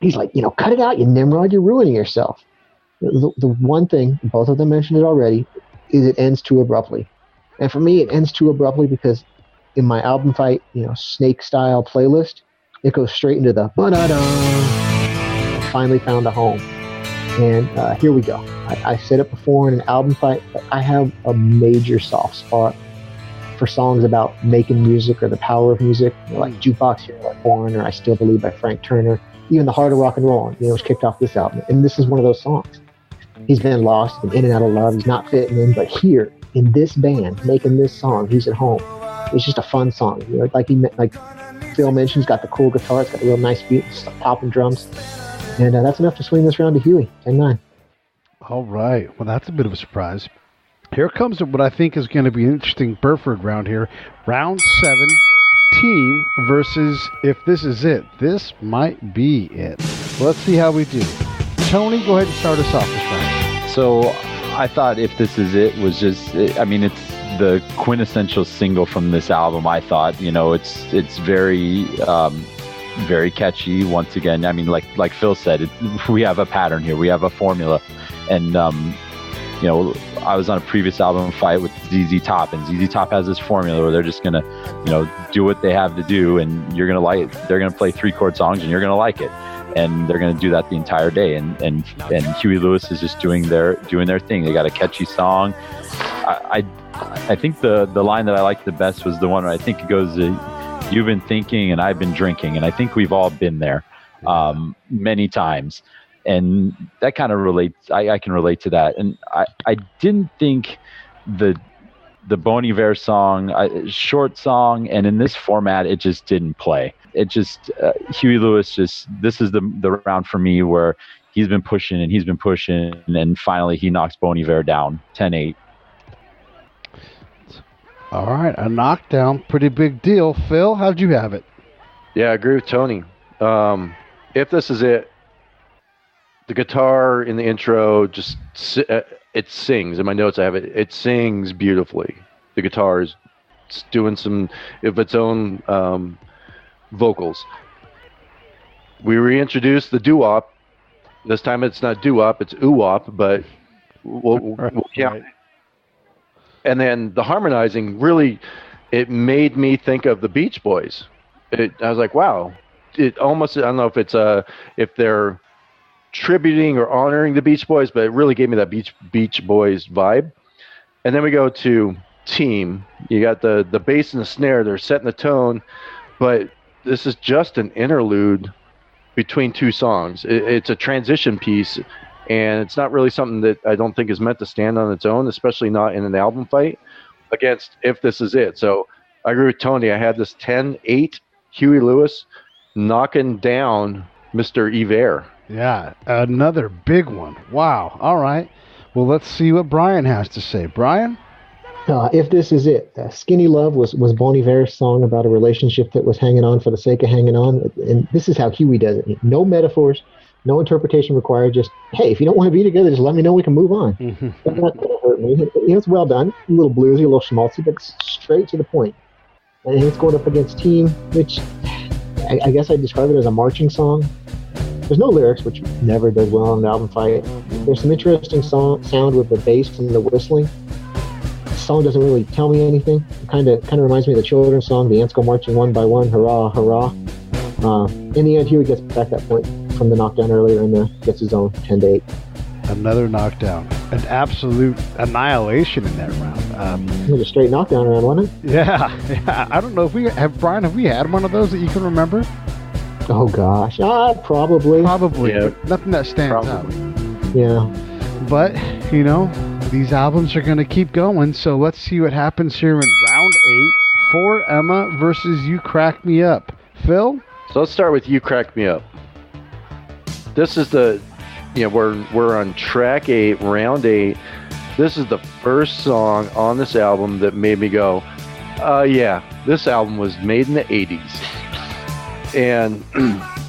He's like, cut it out, you Nimrod, you're ruining yourself. The one thing, both of them mentioned it already, is it ends too abruptly. And for me, it ends too abruptly because in my album fight, snake style playlist, it goes straight into the ba-da-da. Finally found a home. And here we go. I said it before in an album fight, but I have a major soft spot for songs about making music or the power of music, like Jukebox Hero by Born or I Still Believe by Frank Turner. Even The Heart of Rock and Roll, was kicked off this album. And this is one of those songs. He's been lost, been in and out of love. He's not fitting in, but here in this band, making this song, he's at home. It's just a fun song. Like Phil mentioned, he's got the cool guitar. It's got a real nice beat, popping drums. And that's enough to swing this round to Huey, 10-9. All right. Well, that's a bit of a surprise. Here comes what I think is going to be an interesting Burford round here. Round 7, team versus If This Is It. This might be it. Let's see how we do. Tony, go ahead and start us off this round. So I thought If This Is It was just, it's the quintessential single from this album. I thought, it's very, very catchy. Once again, like Phil said, we have a pattern here. We have a formula. And, I was on a previous album fight with ZZ Top, and ZZ Top has this formula where they're just going to, do what they have to do, and you're going to like it. They're going to play 3-chord songs, and you're going to like it. And they're going to do that the entire day. And Huey Lewis is just doing their thing. They got a catchy song. I think the line that I liked the best was the one where I think it goes, you've been thinking and I've been drinking. And I think we've all been there many times. And that kind of relates. I can relate to that. And I didn't think the Bon Iver song, short song, and in this format, it just didn't play. It just, Huey Lewis this is the round for me where he's been pushing, and finally he knocks Bon Iver down, 10-8. All right, a knockdown, pretty big deal. Phil, how'd you have it? Yeah, I agree with Tony. If This Is It, the guitar in the intro just it sings. In my notes, I have it. It sings beautifully. The guitar is doing some of its own vocals. We reintroduced the doo-wop. This time it's not doo-wop, it's oo-wop, but we'll count it. And then the harmonizing really, it made me think of the Beach Boys. I was like, wow. It almost, I don't know if it's if they're tributing or honoring the Beach Boys, but it really gave me that Beach Boys vibe. And then we go to Team. You got the bass and the snare. They're setting the tone, but this is just an interlude between two songs. It's a transition piece, and it's not really something that I don't think is meant to stand on its own, especially not in an album fight against If This Is It. So I agree with Tony. I had this 10-8 Huey Lewis knocking down Mr. Iver. Yeah, another big one. Wow. All right. Well, let's see what Brian has to say. Brian? If This Is It. Skinny Love was Bon Iver's song about a relationship that was hanging on for the sake of hanging on. And this is how Huey does it. No metaphors, no interpretation required. Just, hey, if you don't want to be together, just let me know, we can move on. That's not going to hurt me. It's well done. A little bluesy, a little schmaltzy, but it's straight to the point. And it's going up against Team, which I guess I'd describe it as a marching song. There's no lyrics, which never does well on an album fight. There's some interesting sound with the bass and the whistling. The song doesn't really tell me anything. It kind of reminds me of the children's song, The Ants Go Marching One by One, Hurrah, Hurrah. In the end, Huey gets back that point from the knockdown earlier and gets his own 10-8. Another knockdown. An absolute annihilation in that round. It was a straight knockdown round, wasn't it? Yeah. I don't know if Brian, have we had one of those that you can remember? Oh gosh, probably. Yeah. But nothing that stands out. Yeah. But, these albums are going to keep going, so let's see what happens here in round 8 for Emma versus You Crack Me Up. Phil? So let's start with You Crack Me Up. This is we're on track 8, round 8. This is the first song on this album that made me go, yeah, this album was made in the 80s. And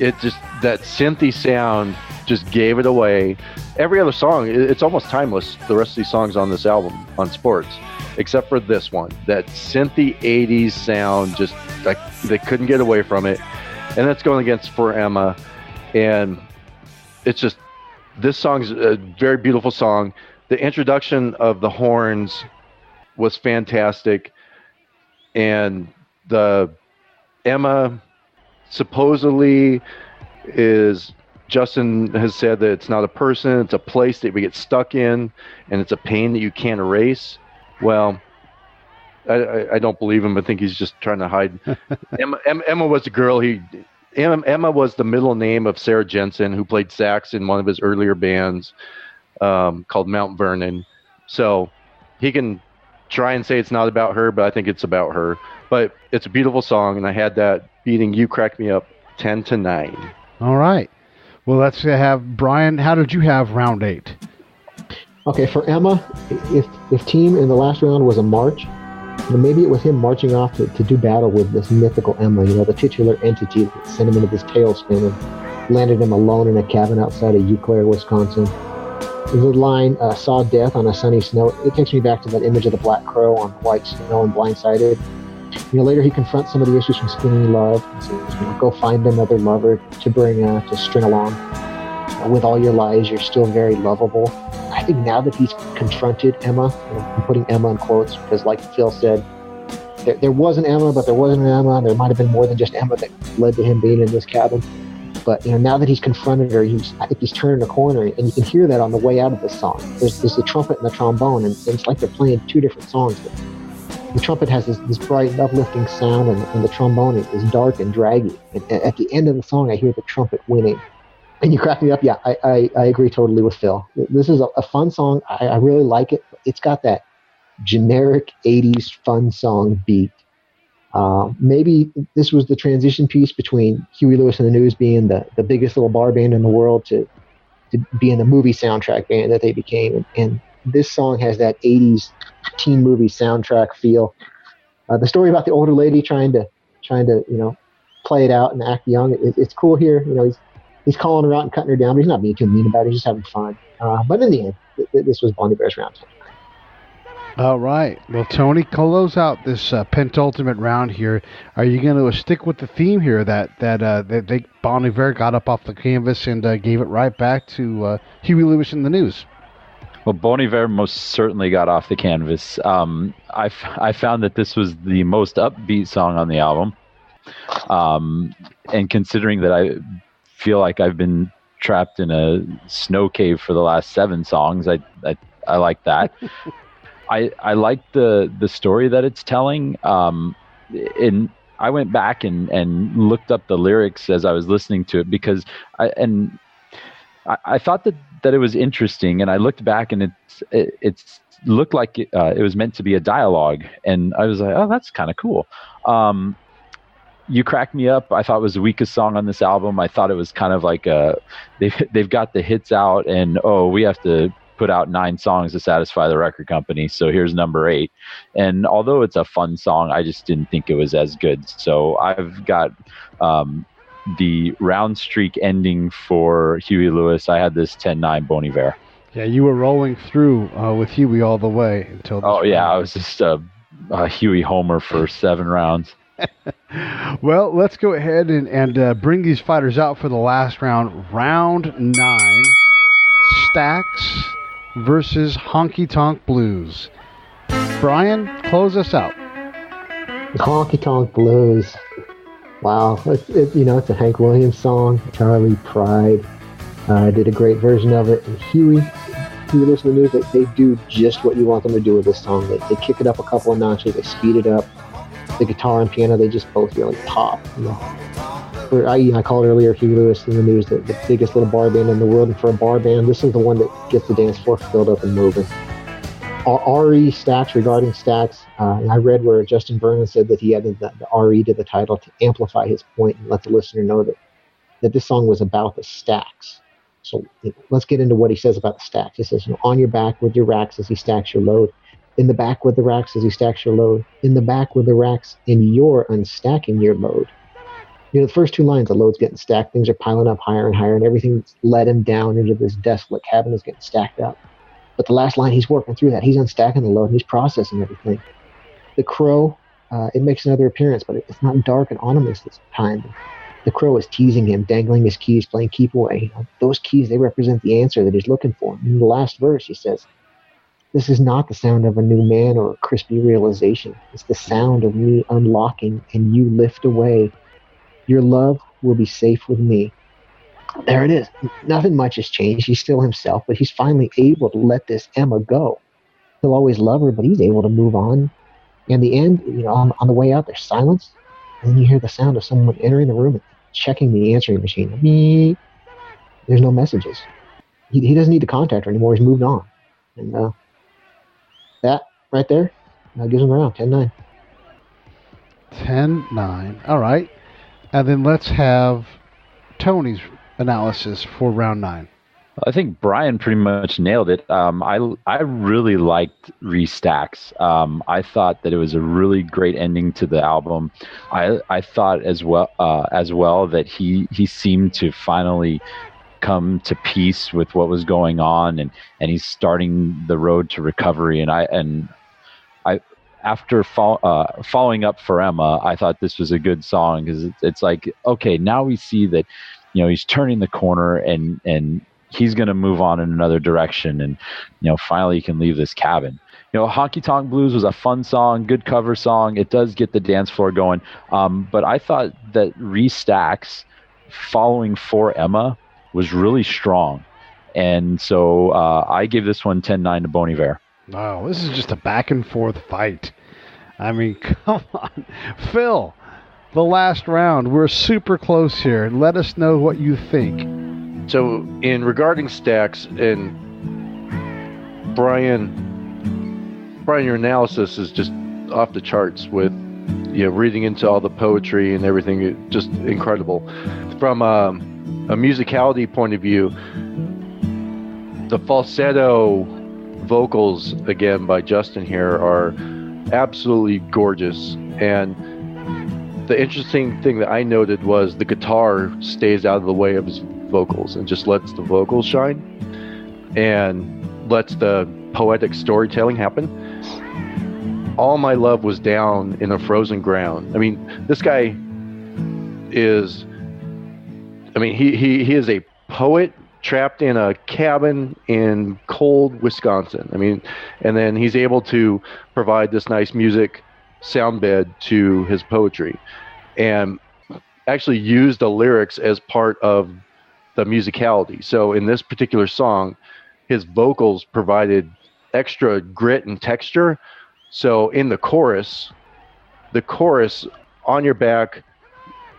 it just, that synthy sound just gave it away. Every other song, it's almost timeless, the rest of these songs on this album on Sports, except for this one. That synthy 80s sound, just like they couldn't get away from it. And that's going against For Emma. And it's just, this song's a very beautiful song. The introduction of the horns was fantastic. And the Emma supposedly is, Justin has said that it's not a person, it's a place that we get stuck in, and it's a pain that you can't erase. Well, I don't believe him. I think he's just trying to hide. Emma was a girl. Emma was the middle name of Sarah Jensen, who played sax in one of his earlier bands called Mount Vernon. So he can try and say it's not about her, but I think it's about her. But it's a beautiful song, and I had that beating You Crack Me Up 10-9. All right. Well, let's have Brian. How did you have round 8? Okay, for Emma, if team in the last round was a march, maybe it was him marching off to do battle with this mythical Emma, the titular entity that sent him into this tailspin and landed him alone in a cabin outside of Eau Claire, Wisconsin. The line, saw death on a sunny snow, it takes me back to that image of the black crow on white snow and Blindsided. Later he confronts some of the issues from Skinny Love and says, go find another lover to bring, to string along. With all your lies, you're still very lovable. I think now that he's confronted Emma, I'm putting Emma in quotes because, like Phil said, there was an Emma, but there wasn't an Emma, and there might have been more than just Emma that led to him being in this cabin. But now that he's confronted her, I think he's turning a corner, and you can hear that on the way out of this song. There's the trumpet and the trombone, and it's like they're playing two different songs. The trumpet has this bright, uplifting sound, and the trombone is dark and draggy. And at the end of the song, I hear the trumpet winning. And You Crack Me Up, yeah, I agree totally with Phil. This is a fun song. I really like it. It's got that generic 80s fun song beat. Maybe this was the transition piece between Huey Lewis and the News being the biggest little bar band in the world to being the movie soundtrack band that they became. And this song has that 80s teen movie soundtrack feel. The story about the older lady trying to play it out and act young, it's cool here. He's calling her out and cutting her down, but he's not being too mean about it. He's just having fun. But in the end, this was Bon Iver's round 10. All right. Well, Tony, close out this penultimate round here. Are you going to stick with the theme here that Bon Iver got up off the canvas and gave it right back to Huey Lewis and the News? Well, Bon Iver most certainly got off the canvas. I found that this was the most upbeat song on the album. And considering that I feel like I've been trapped in a snow cave for the last 7 songs, I like that. I like the story that it's telling. And I went back and looked up the lyrics as I was listening to it because I thought that it was interesting, and I looked back and it looked like it was meant to be a dialogue, and I was like, oh, that's kind of cool. You Crack Me Up, I thought was the weakest song on this album. I thought it was kind of like they've got the hits out, and we have to put out 9 songs to satisfy the record company, so here's number 8. And although it's a fun song, I just didn't think it was as good. So I've got the round streak ending for Huey Lewis. I had this 10-9 Bon Iver. Yeah, you were rolling through with Huey all the way until this round. I was just a Huey homer for 7 rounds. Well, let's go ahead and bring these fighters out for the last round. Round 9, Stax versus Honky-Tonk Blues. Brian, close us out. Honky-Tonk Blues. Wow, it's a Hank Williams song. Charlie Pride did a great version of it. And Huey Lewis and the News, they do just what you want them to do with this song. They kick it up a couple of notches, they speed it up. The guitar and piano, they just both really pop. I called earlier Huey Lewis and the News the biggest little bar band in the world, and for a bar band, this is the one that gets the dance floor filled up and moving. RE Stax, regarding Stax, I read where Justin Vernon said that he added the RE to the title to amplify his point and let the listener know that this song was about the stacks. So let's get into what he says about the stacks. He says, on your back with your racks as he stacks your load. In the back with the racks as he stacks your load. In the back with the racks and you're unstacking your load. The first two lines, the load's getting stacked, things are piling up higher and higher, and everything's led him down into this desolate cabin is getting stacked up. But the last line, he's working through that. He's unstacking the load, and he's processing everything. The crow, it makes another appearance, but it's not dark and ominous this time. The crow is teasing him, dangling his keys, playing keep away. Those keys, they represent the answer that he's looking for. In the last verse, he says, "This is not the sound of a new man or a crispy realization. It's the sound of me unlocking and you lift away. Your love will be safe with me." There it is. Nothing much has changed. He's still himself, but he's finally able to let this Emma go. He'll always love her, but he's able to move on. In the end, on the way out, there's silence. And then you hear the sound of someone entering the room and checking the answering machine. Beep. There's no messages. He doesn't need to contact her anymore. He's moved on. And that right there gives him around 10-9. 10-9. All right. And then let's have Tony's analysis for round 9. I think Brian pretty much nailed it. I really liked Restacks. I thought that it was a really great ending to the album. I thought as well that he seemed to finally come to peace with what was going on, and he's starting the road to recovery. And I after following up for Emma, I thought this was a good song because it's like, okay, now we see that he's turning the corner and he's going to move on in another direction, and finally he can leave this cabin. Honky-Tonk Blues was a fun song, good cover song. It does get the dance floor going, but I thought that Restacks following for Emma was really strong, and so I gave this one 10-9 to Bon Iver. Wow, this is just a back and forth fight. I mean, come on, Phil. The last round, we're super close here. Let us know what you think. So, in regarding stacks, and Brian, your analysis is just off the charts with, reading into all the poetry and everything. Just incredible. From a musicality point of view, the falsetto vocals, again, by Justin here are absolutely gorgeous. And the interesting thing that I noted was the guitar stays out of the way of his vocals and just lets the vocals shine and lets the poetic storytelling happen. All my love was down in a frozen ground. I mean, this guy is, he is a poet trapped in a cabin in cold Wisconsin. And then he's able to provide this nice music sound bed to his poetry and actually use the lyrics as part of the musicality. So in this particular song, his vocals provided extra grit and texture. So in the chorus on your back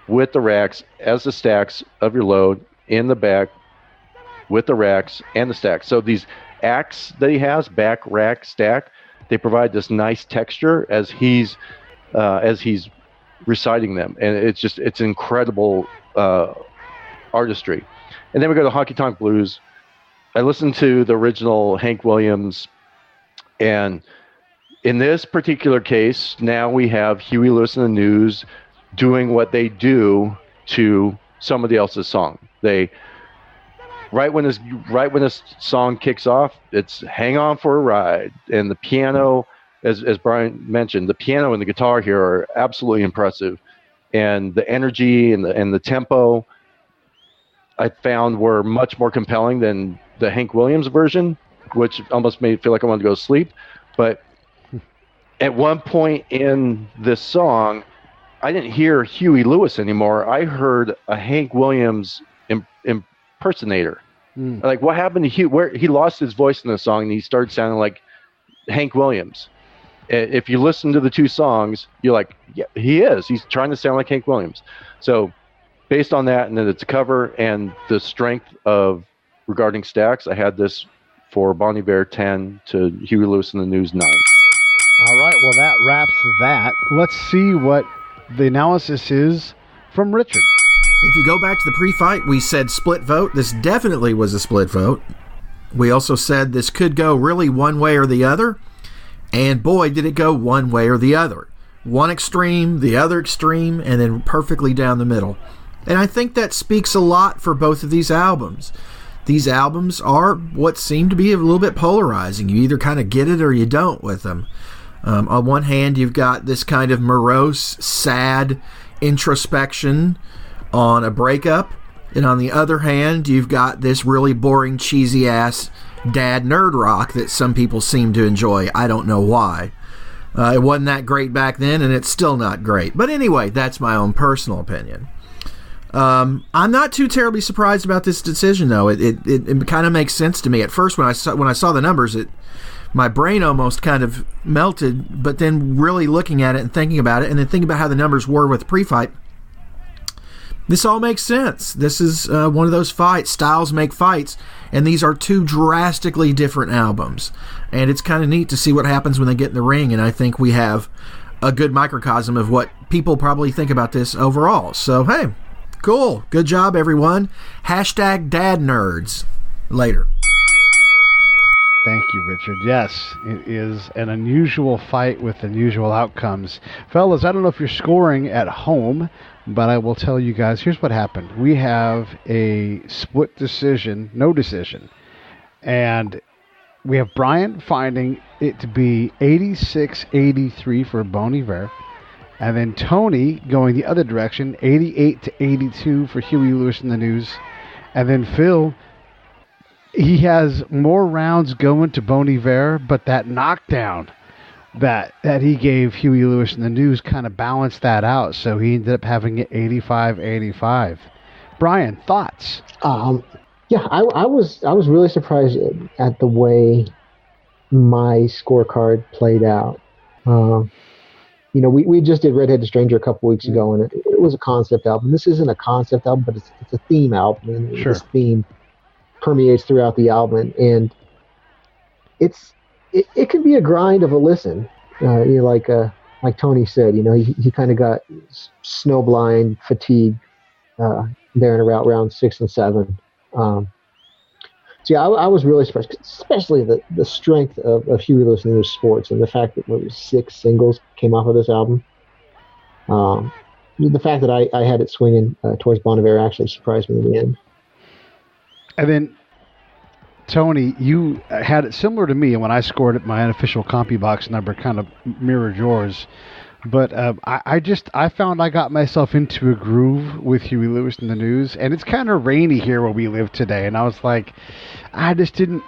with the racks as the stacks of your load, in the back with the racks and the stacks. So these acts that he has, back, rack, stack, they provide this nice texture as he's reciting them. And it's incredible artistry. And then we go to Honky-Tonk Blues. I listened to the original Hank Williams, and in this particular case, now we have Huey Lewis and the News doing what they do to somebody else's song. Right when this song kicks off, it's "Hang On for a Ride," and the piano, as Brian mentioned, the piano and the guitar here are absolutely impressive, and the energy and the tempo I found were much more compelling than the Hank Williams version, which almost made it feel like I wanted to go to sleep. But at one point in this song, I didn't hear Huey Lewis anymore. I heard a Hank Williams impersonator. Like, what happened to Huey? Where he lost his voice in the song and he started sounding like Hank Williams. If you listen to the two songs, you're like, yeah, he is. He's trying to sound like Hank Williams. So based on that, and then it's a cover and the strength of regarding stacks, I had this for Bon Iver 10 to Huey Lewis and the News 9. All right, well, that wraps that. Let's see what the analysis is from Richard. If you go back to the pre-fight, we said split vote. This definitely was a split vote. We also said this could go really one way or the other. And boy, did it go one way or the other. one extreme, the other extreme, and then perfectly down the middle. And I think that speaks a lot for both of these albums. These albums are what seem to be a little bit polarizing. You either kind of get it or you don't with them. On one hand, you've got this kind of morose, sad introspection on a breakup. And on the other hand, you've got this really boring, cheesy-ass dad nerd rock that some people seem to enjoy. I don't know why. It wasn't that great back then, and it's still not great. But anyway, that's my own personal opinion. I'm not too terribly surprised about this decision, though. It kind of makes sense to me. At first, when I saw the numbers, my brain almost kind of melted. But then, really looking at it and thinking about it, and then thinking about how the numbers were with the pre-fight, this all makes sense. This is one of those fights. Styles make fights, and these are two drastically different albums. And it's kind of neat to see what happens when they get in the ring. And I think we have a good microcosm of what people probably think about this overall. So, hey. Cool. Good job, everyone. Hashtag dad nerds. Later. Thank you, Richard. Yes, it is an unusual fight with unusual outcomes. Fellas, I don't know if you're scoring at home, but I will tell you guys, here's what happened. We have a split decision, no decision. And we have Brian finding it to be 86-83 for Bon Iver. And then Tony going the other direction, 88-82 for Huey Lewis and the News. And then Phil, he has more rounds going to Bon Iver, but that knockdown that he gave Huey Lewis and the News kind of balanced that out. So he ended up having it 85-85. Brian, thoughts? Yeah, I was really surprised at the way my scorecard played out. We just did Redheaded Stranger a couple weeks ago, and it was a concept album. This isn't a concept album, but it's a theme album, and sure. This theme permeates throughout the album, and it can be a grind of a listen. Like Tony said, he kind of got snowblind fatigue there in around round 6 and 7. So yeah, I was really surprised, especially the strength of Huey Lewis and the Sports, and the fact that 6 singles came off of this album. The fact that I had it swinging towards Bon Iver actually surprised me in the end. And then, Tony, you had it similar to me, and when I scored it, my unofficial CompuBox number kind of mirrored yours. But I found I got myself into a groove with Huey Lewis and the News, and it's kind of rainy here where we live today, and I was like, I just didn't,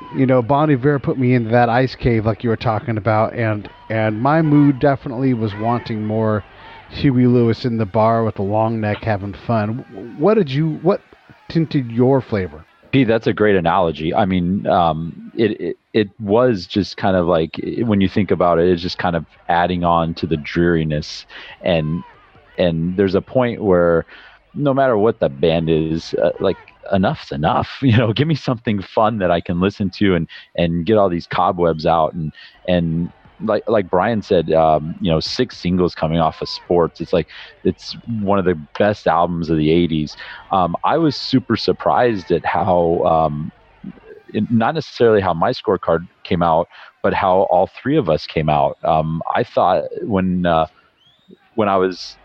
Bon Iver put me into that ice cave like you were talking about, and my mood definitely was wanting more Huey Lewis in the bar with a long neck having fun. What tinted your flavor? Pete, that's a great analogy. I mean, it was just kind of like, when you think about it, it's just kind of adding on to the dreariness. And there's a point where no matter what the band is, enough's enough. Give me something fun that I can listen to and get all these cobwebs out. And like Brian said, 6 singles coming off of Sports. It's one of the best albums of the 80s. I was super surprised at how, not necessarily how my scorecard came out, but how all 3 of us came out. I thought when I was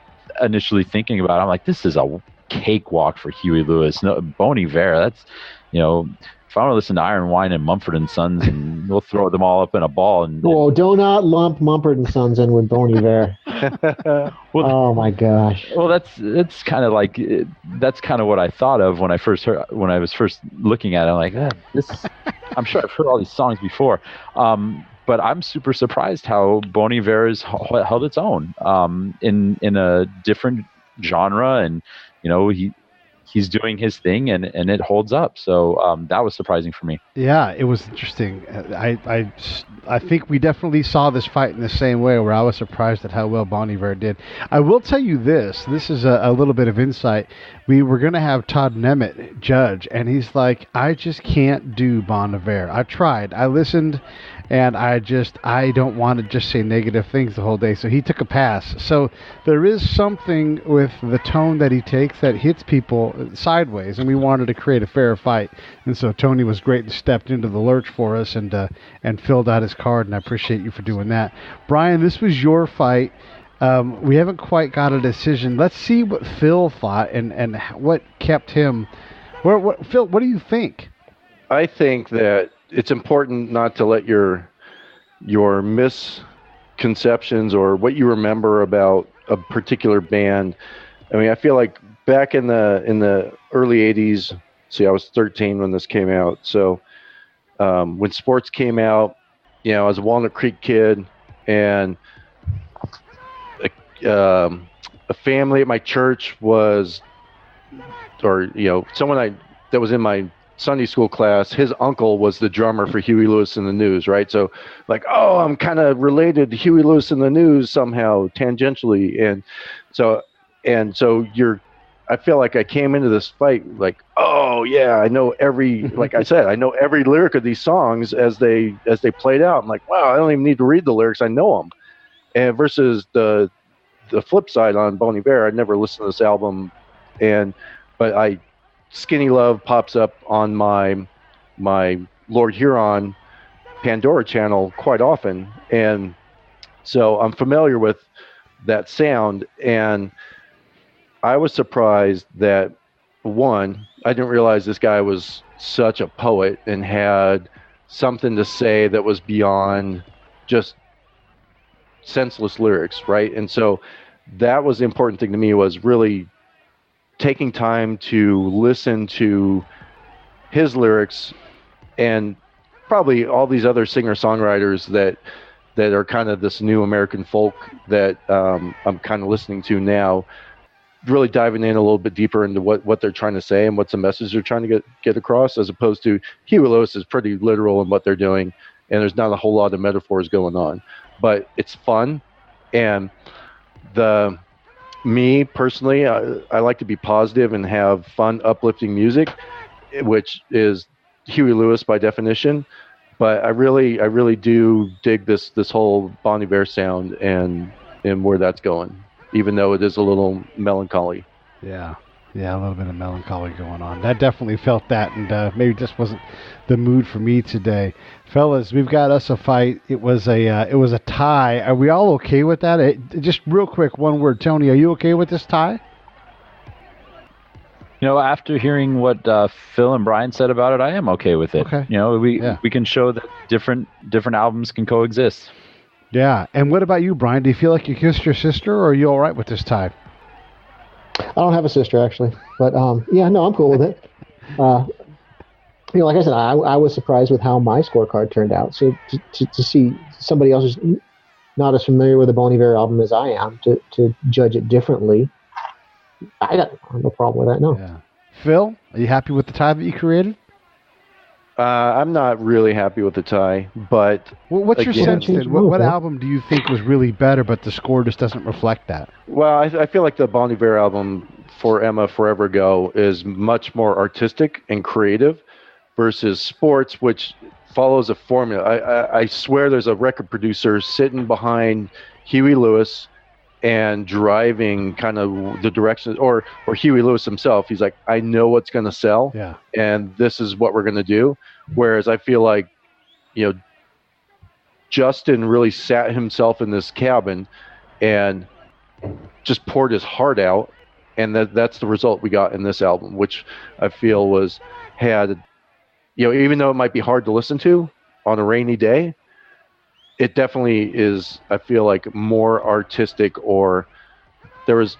initially thinking about it, I'm like, this is a cakewalk for Huey Lewis. No, Bon Iver, that's, if I want to listen to Iron Wine and Mumford and Sons, and we'll throw them all up in a ball. Whoa, do not lump Mumford and Sons in with Bon Iver. Oh my gosh. Well, that's kind of like, that's kind of what I thought of when I was first looking at it. I'm like, I'm sure I've heard all these songs before. But I'm super surprised how Bon Iver has held its own in a different genre, and he's doing his thing, and it holds up. So that was surprising for me. Yeah, it was interesting. I think we definitely saw this fight in the same way, where I was surprised at how well Bon Iver did. I will tell you this is a little bit of insight. We were going to have Todd Nemeth judge, and he's like, I just can't do Bon Iver. I tried. I listened, and I don't want to just say negative things the whole day. So he took a pass. So there is something with the tone that he takes that hits people sideways, and we wanted to create a fair fight. And so Tony was great and stepped into the lurch for us and filled out his card, and I appreciate you for doing that. Brian, this was your fight. We haven't quite got a decision. Let's see what Phil thought and what kept him. Phil, what do you think? I think that it's important not to let your misconceptions or what you remember about a particular band. I mean, I feel like back in the early 80s, see, I was 13 when this came out. So when Sports came out, you know, I was a Walnut Creek kid, and a family at my church was, or, you know, someone that was in my Sunday school class, his uncle was the drummer for Huey Lewis and the News, right? So like, oh, I'm kind of related to Huey Lewis and the News somehow tangentially. And so I feel like I came into this fight like, oh yeah, I know like I said, I know every lyric of these songs as they played out. I'm like, wow, I don't even need to read the lyrics. I know them. And versus the flip side on Bon Iver, I'd never listened to this album, but Skinny Love pops up on my Lord Huron Pandora channel quite often, and so I'm familiar with that sound. And I was surprised that, one, I didn't realize this guy was such a poet and had something to say that was beyond just senseless lyrics, right? And so that was the important thing to me, was really taking time to listen to his lyrics, and probably all these other singer-songwriters that are kind of this new American folk that I'm kind of listening to now, really diving in a little bit deeper into what they're trying to say and what's the message they're trying to get across, as opposed to Huey Lewis is pretty literal in what they're doing, and there's not a whole lot of metaphors going on. But it's fun, and me personally, I like to be positive and have fun, uplifting music, which is Huey Lewis by definition. But I really do dig this whole Bon Iver sound and where that's going, even though it is a little melancholy. Yeah, a little bit of melancholy going on. I definitely felt that, and maybe just wasn't the mood for me today. Fellas, we've got us a fight. It was a tie. Are we all okay with that? Just real quick, one word, Tony. Are you okay with this tie? You know, after hearing what Phil and Brian said about it, I am okay with it. Okay. You know, we can show that different albums can coexist. Yeah. And what about you, Brian? Do you feel like you kissed your sister, or are you all right with this tie? I don't have a sister, actually, but yeah, no, I'm cool with it. You know, like I said, I was surprised with how my scorecard turned out. So to see somebody else who's not as familiar with the Bon Iver album as I am to judge it differently, I got no problem with that. No. Yeah. Phil, are you happy with the tie that you created? I'm not really happy with the tie, but what's your sense then? What album do you think was really better, but the score just doesn't reflect that? Well, I feel like the Bon Iver album For Emma Forever Ago is much more artistic and creative versus Sports, which follows a formula. I swear there's a record producer sitting behind Huey Lewis and driving kind of the direction, or Huey Lewis himself. He's like, I know what's going to sell, and this is what we're going to do. Whereas I feel like, you know, Justin really sat himself in this cabin and just poured his heart out, and that's the result we got in this album, which I feel had, you know, even though it might be hard to listen to on a rainy day, it definitely is, I feel like, more artistic, or there was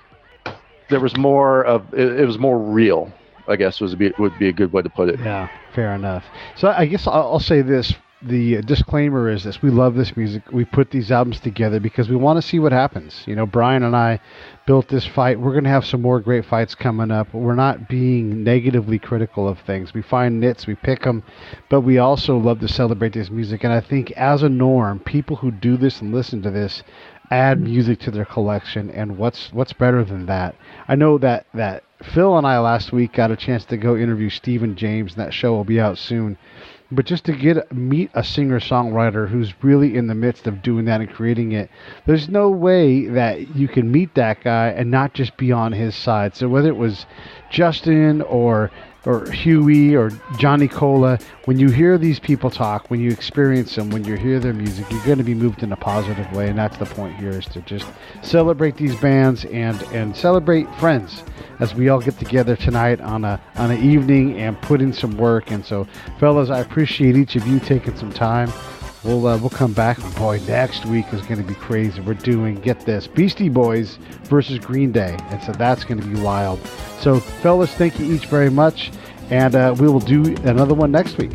more of it was more real, I guess would be a good way to put it. Yeah, fair enough. So I guess I'll say this. The disclaimer is this: we love this music. We put these albums together because we want to see what happens. You know, Brian and I built this fight. We're going to have some more great fights coming up. We're not being negatively critical of things. We find nits, we pick them, but we also love to celebrate this music. And I think as a norm, people who do this and listen to this add music to their collection. And what's better than that? I know that Phil and I last week got a chance to go interview Stephen James, and that show will be out soon. But just to meet a singer-songwriter who's really in the midst of doing that and creating it, there's no way that you can meet that guy and not just be on his side. So whether it was Justin or Huey or Johnny Cola, when you hear these people talk, when you experience them, when you hear their music, you're going to be moved in a positive way, and that's the point here, is to just celebrate these bands and celebrate friends as we all get together tonight on an evening and put in some work. And so, fellas, I appreciate each of you taking some time. We'll come back. Boy, next week is going to be crazy. We're doing, get this, Beastie Boys versus Green Day. And so that's going to be wild. So, fellas, thank you each very much. And we will do another one next week.